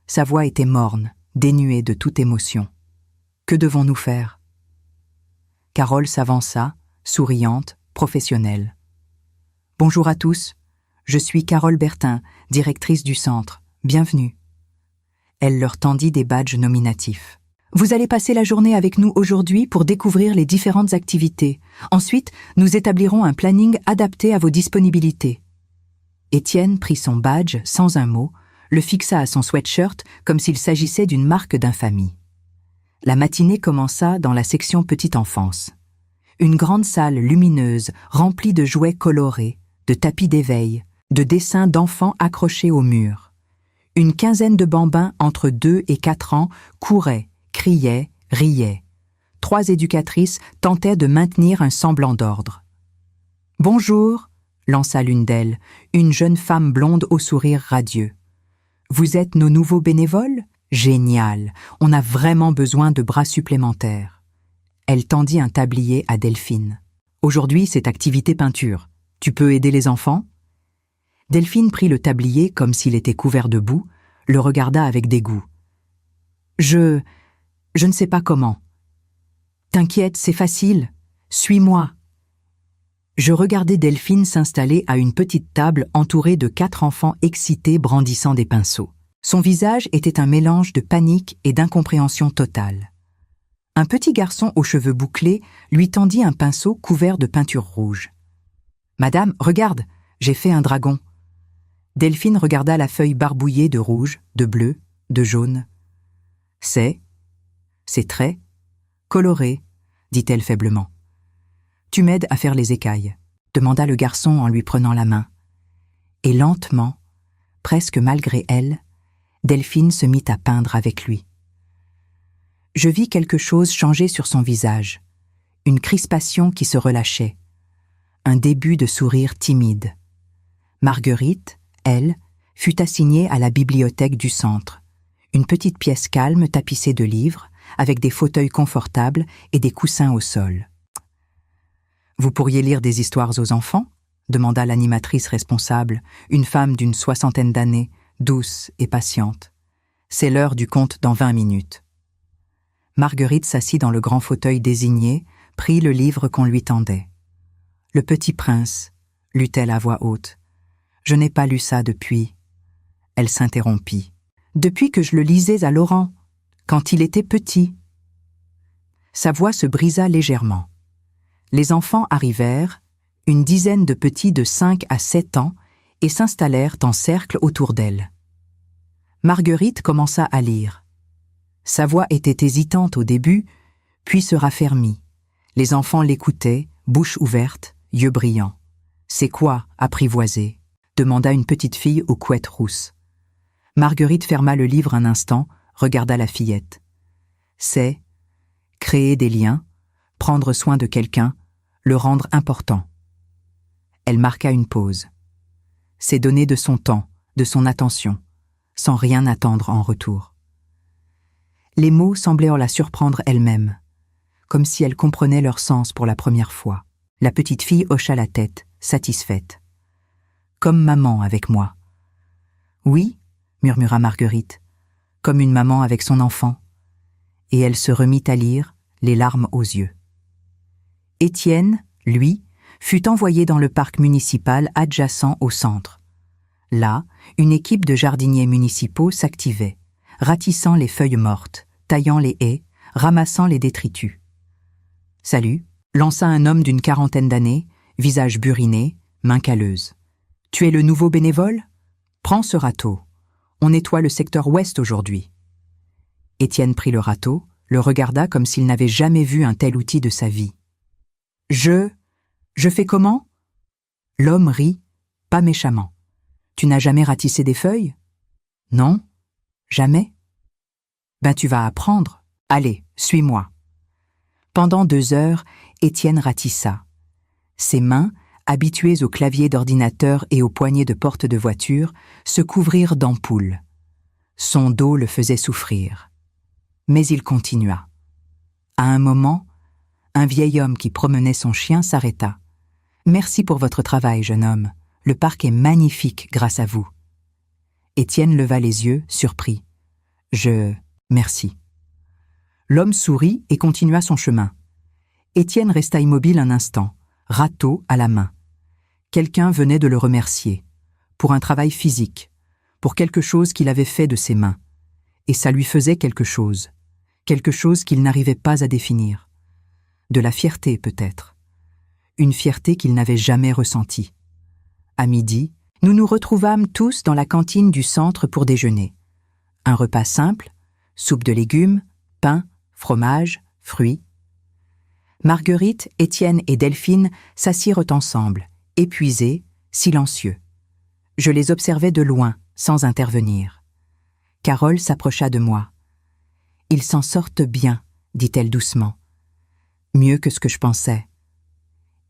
Sa voix était morne, dénuée de toute émotion. Que devons-nous faire ? Carole s'avança, souriante, professionnelle. « Bonjour à tous, je suis Carole Bertin, directrice du centre. Bienvenue. » Elle leur tendit des badges nominatifs. « Vous allez passer la journée avec nous aujourd'hui pour découvrir les différentes activités. Ensuite, nous établirons un planning adapté à vos disponibilités. » Étienne prit son badge sans un mot, le fixa à son sweatshirt comme s'il s'agissait d'une marque d'infamie. La matinée commença dans la section petite enfance. Une grande salle lumineuse, remplie de jouets colorés, de tapis d'éveil, de dessins d'enfants accrochés au mur. Une quinzaine de bambins entre 2 et 4 ans couraient, criaient, riaient. 3 éducatrices tentaient de maintenir un semblant d'ordre. « Bonjour !» lança l'une d'elles, une jeune femme blonde au sourire radieux. « Vous êtes nos nouveaux bénévoles ? Génial, on a vraiment besoin de bras supplémentaires. » Elle tendit un tablier à Delphine. « Aujourd'hui, c'est activité peinture. Tu peux aider les enfants ?» Delphine prit le tablier comme s'il était couvert de boue, le regarda avec dégoût. « Je ne sais pas comment. »« T'inquiète, c'est facile, » Suis-moi. Je regardais Delphine s'installer à une petite table entourée de 4 enfants excités brandissant des pinceaux. Son visage était un mélange de panique et d'incompréhension totale. Un petit garçon aux cheveux bouclés lui tendit un pinceau couvert de peinture rouge. « Madame, regarde, j'ai fait un dragon. » Delphine regarda la feuille barbouillée de rouge, de bleu, de jaune. « C'est très coloré, » dit-elle faiblement. « Tu m'aides à faire les écailles ?» demanda le garçon en lui prenant la main. Et lentement, presque malgré elle, Delphine se mit à peindre avec lui. Je vis quelque chose changer sur son visage, une crispation qui se relâchait, un début de sourire timide. Marguerite, elle, fut assignée à la bibliothèque du centre, une petite pièce calme tapissée de livres, avec des fauteuils confortables et des coussins au sol. « Vous pourriez lire des histoires aux enfants ?» demanda l'animatrice responsable, une femme d'une 60aine d'années, douce et patiente. « C'est l'heure du conte dans 20 minutes. » Marguerite s'assit dans le grand fauteuil désigné, prit le livre qu'on lui tendait. « Le Petit Prince », lut-elle à voix haute. « Je n'ai pas lu ça depuis. » Elle s'interrompit. « Depuis que je le lisais à Laurent, quand il était petit. » Sa voix se brisa légèrement. Les enfants arrivèrent, une dizaine de petits de 5 à 7 ans, et s'installèrent en cercle autour d'elle. Marguerite commença à lire. Sa voix était hésitante au début, puis se raffermit. Les enfants l'écoutaient, bouche ouverte, yeux brillants. « C'est quoi, apprivoiser ?» demanda une petite fille aux couettes rousses. Marguerite ferma le livre un instant, regarda la fillette. « C'est créer des liens, prendre soin de quelqu'un, le rendre important. » Elle marqua une pause. « C'est donner de son temps, de son attention, sans rien attendre en retour. » Les mots semblèrent la surprendre elle-même, comme si elle comprenait leur sens pour la première fois. La petite fille hocha la tête, satisfaite. « Comme maman avec moi. »« Oui, » murmura Marguerite, « comme une maman avec son enfant. » Et elle se remit à lire, les larmes aux yeux. Étienne, lui, fut envoyé dans le parc municipal adjacent au centre. Là, une équipe de jardiniers municipaux s'activait, ratissant les feuilles mortes, taillant les haies, ramassant les détritus. « Salut !» lança un homme d'une 40aine d'années, visage buriné, main calleuse. « Tu es le nouveau bénévole ? Prends ce râteau. On nettoie le secteur ouest aujourd'hui. » Étienne prit le râteau, le regarda comme s'il n'avait jamais vu un tel outil de sa vie. « Je fais comment ?» L'homme rit, pas méchamment. « Tu n'as jamais ratissé des feuilles ? » « Non, jamais. »« Ben tu vas apprendre. Allez, suis-moi. » Pendant 2 heures, Étienne ratissa. Ses mains, habituées au clavier d'ordinateur et aux poignées de porte de voiture, se couvrirent d'ampoules. Son dos le faisait souffrir. Mais il continua. À un moment, un vieil homme qui promenait son chien s'arrêta. « Merci pour votre travail, jeune homme. Le parc est magnifique grâce à vous. » Étienne leva les yeux, surpris. « Merci. » L'homme sourit et continua son chemin. Étienne resta immobile un instant, râteau à la main. Quelqu'un venait de le remercier, pour un travail physique, pour quelque chose qu'il avait fait de ses mains. Et ça lui faisait quelque chose qu'il n'arrivait pas à définir. De la fierté peut-être, une fierté qu'il n'avait jamais ressentie. À midi, nous nous retrouvâmes tous dans la cantine du centre pour déjeuner. Un repas simple, soupe de légumes, pain, fromage, fruits. Marguerite, Étienne et Delphine s'assirent ensemble, épuisés, silencieux. Je les observais de loin, sans intervenir. Carole s'approcha de moi. « Ils s'en sortent bien, » dit-elle doucement. « Mieux que ce que je pensais. »«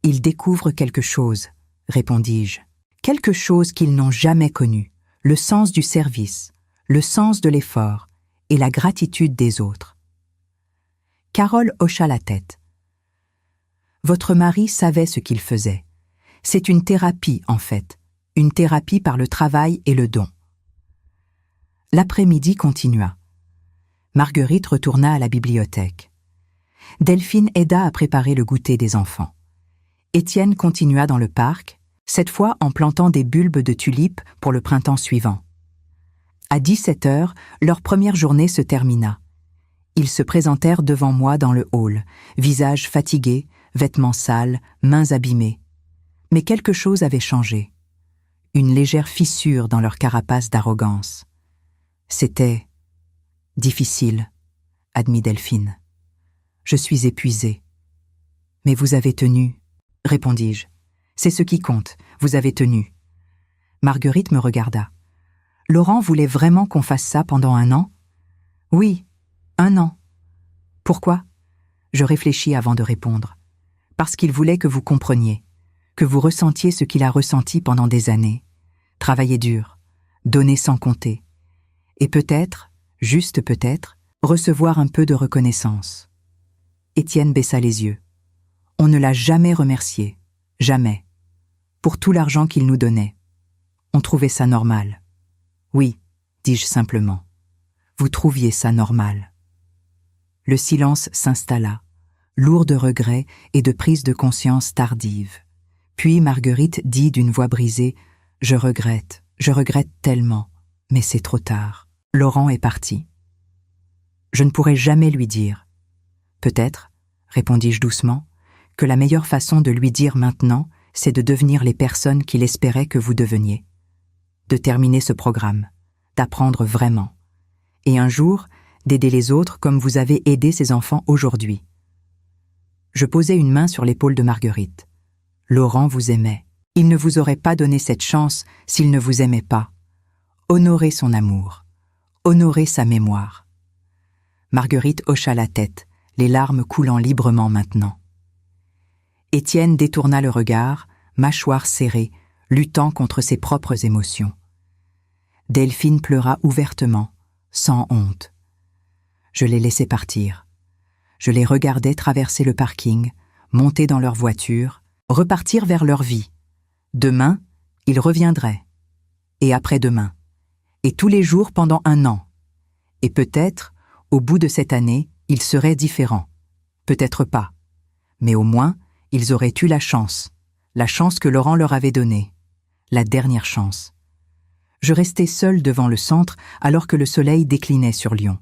Ils découvrent quelque chose, » répondis-je. « Quelque chose qu'ils n'ont jamais connu, le sens du service, le sens de l'effort et la gratitude des autres. » Carole hocha la tête. « Votre mari savait ce qu'il faisait. C'est une thérapie, en fait, une thérapie par le travail et le don. » L'après-midi continua. Marguerite retourna à la bibliothèque. Delphine aida à préparer le goûter des enfants. Étienne continua dans le parc, cette fois en plantant des bulbes de tulipes pour le printemps suivant. À 17 heures, leur première journée se termina. Ils se présentèrent devant moi dans le hall, visage fatigué, vêtements sales, mains abîmées. Mais quelque chose avait changé. Une légère fissure dans leur carapace d'arrogance. C'était difficile, admit Delphine. Je suis épuisée. Mais vous avez tenu, répondis-je. C'est ce qui compte, vous avez tenu. Marguerite me regarda. Laurent voulait vraiment qu'on fasse ça pendant 1 an? Oui, 1 an. Pourquoi? Je réfléchis avant de répondre. Parce qu'il voulait que vous compreniez, que vous ressentiez ce qu'il a ressenti pendant des années. Travailler dur, donner sans compter. Et peut-être, juste peut-être, recevoir un peu de reconnaissance. Étienne baissa les yeux. On ne l'a jamais remercié, jamais, pour tout l'argent qu'il nous donnait. On trouvait ça normal. Oui, dis-je simplement. Vous trouviez ça normal. Le silence s'installa, lourd de regrets et de prise de conscience tardive. Puis Marguerite dit d'une voix brisée « Je regrette tellement, mais c'est trop tard. Laurent est parti. » Je ne pourrai jamais lui dire. Peut-être, répondis-je doucement, que la meilleure façon de lui dire maintenant, c'est de devenir les personnes qu'il espérait que vous deveniez. De terminer ce programme, d'apprendre vraiment. Et un jour, d'aider les autres comme vous avez aidé ces enfants aujourd'hui. Je posai une main sur l'épaule de Marguerite. Laurent vous aimait. Il ne vous aurait pas donné cette chance s'il ne vous aimait pas. Honorez son amour. Honorez sa mémoire. Marguerite hocha la tête, les larmes coulant librement maintenant. Étienne détourna le regard, mâchoire serrée, luttant contre ses propres émotions. Delphine pleura ouvertement, sans honte. Je les laissai partir. Je les regardais traverser le parking, monter dans leur voiture, repartir vers leur vie. Demain, ils reviendraient. Et après-demain. Et tous les jours pendant 1 an. Et peut-être, au bout de cette année, ils seraient différents. Peut-être pas. Mais au moins, ils auraient eu la chance que Laurent leur avait donnée. La dernière chance. Je restais seule devant le centre alors que le soleil déclinait sur Lyon.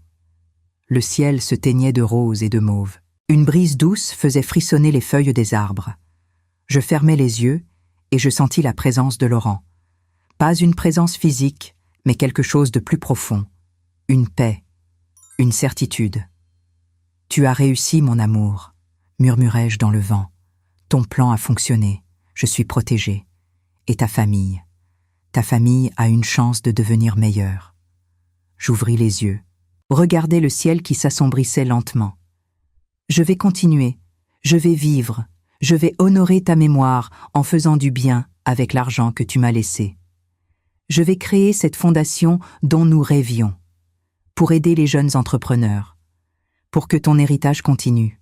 Le ciel se teignait de rose et de mauve. Une brise douce faisait frissonner les feuilles des arbres. Je fermai les yeux et je sentis la présence de Laurent. Pas une présence physique, mais quelque chose de plus profond. Une paix, une certitude. « Tu as réussi, mon amour », murmurai-je dans le vent. « Ton plan a fonctionné, je suis protégée. Et ta famille a une chance de devenir meilleure. » J'ouvris les yeux. Regardai le ciel qui s'assombrissait lentement. « Je vais continuer, je vais vivre, je vais honorer ta mémoire en faisant du bien avec l'argent que tu m'as laissé. Je vais créer cette fondation dont nous rêvions, pour aider les jeunes entrepreneurs, pour que ton héritage continue. »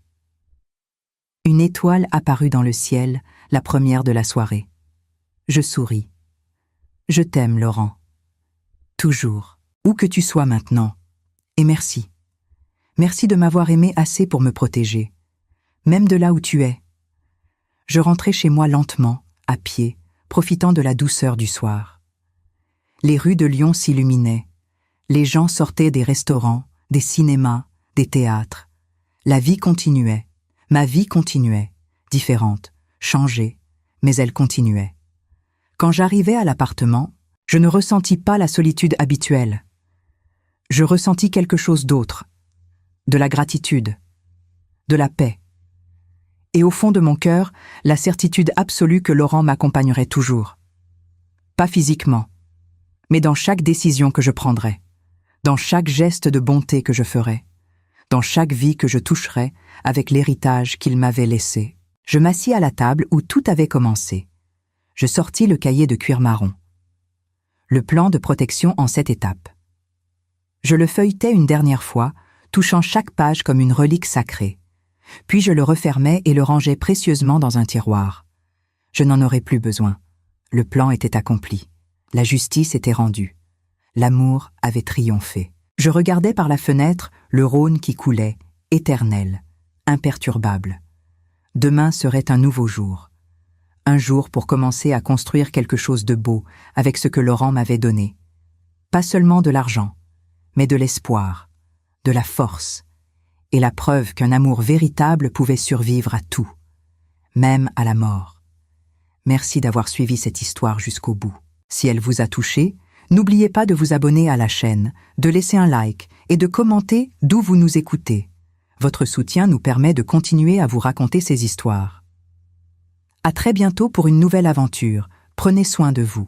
Une étoile apparut dans le ciel, la première de la soirée. Je souris. « Je t'aime, Laurent. Toujours, où que tu sois maintenant. Et merci. Merci de m'avoir aimé assez pour me protéger, même de là où tu es. » Je rentrai chez moi lentement, à pied, profitant de la douceur du soir. Les rues de Lyon s'illuminaient. Les gens sortaient des restaurants, des cinémas, des théâtres. La vie continuait. Ma vie continuait, différente, changée, mais elle continuait. Quand j'arrivai à l'appartement, je ne ressentis pas la solitude habituelle. Je ressentis quelque chose d'autre, de la gratitude, de la paix. Et au fond de mon cœur, la certitude absolue que Laurent m'accompagnerait toujours. Pas physiquement, mais dans chaque décision que je prendrais, dans chaque geste de bonté que je ferais, dans chaque vie que je toucherais avec l'héritage qu'il m'avait laissé. Je m'assis à la table où tout avait commencé. Je sortis le cahier de cuir marron. Le plan de protection en 7 étapes. Je le feuilletai une dernière fois, touchant chaque page comme une relique sacrée. Puis je le refermai et le rangeai précieusement dans un tiroir. Je n'en aurais plus besoin. Le plan était accompli. La justice était rendue. L'amour avait triomphé. Je regardais par la fenêtre le Rhône qui coulait, éternel, imperturbable. Demain serait un nouveau jour. Un jour pour commencer à construire quelque chose de beau avec ce que Laurent m'avait donné. Pas seulement de l'argent, mais de l'espoir, de la force, et la preuve qu'un amour véritable pouvait survivre à tout, même à la mort. Merci d'avoir suivi cette histoire jusqu'au bout. Si elle vous a touché, n'oubliez pas de vous abonner à la chaîne, de laisser un like et de commenter d'où vous nous écoutez. Votre soutien nous permet de continuer à vous raconter ces histoires. À très bientôt pour une nouvelle aventure. Prenez soin de vous.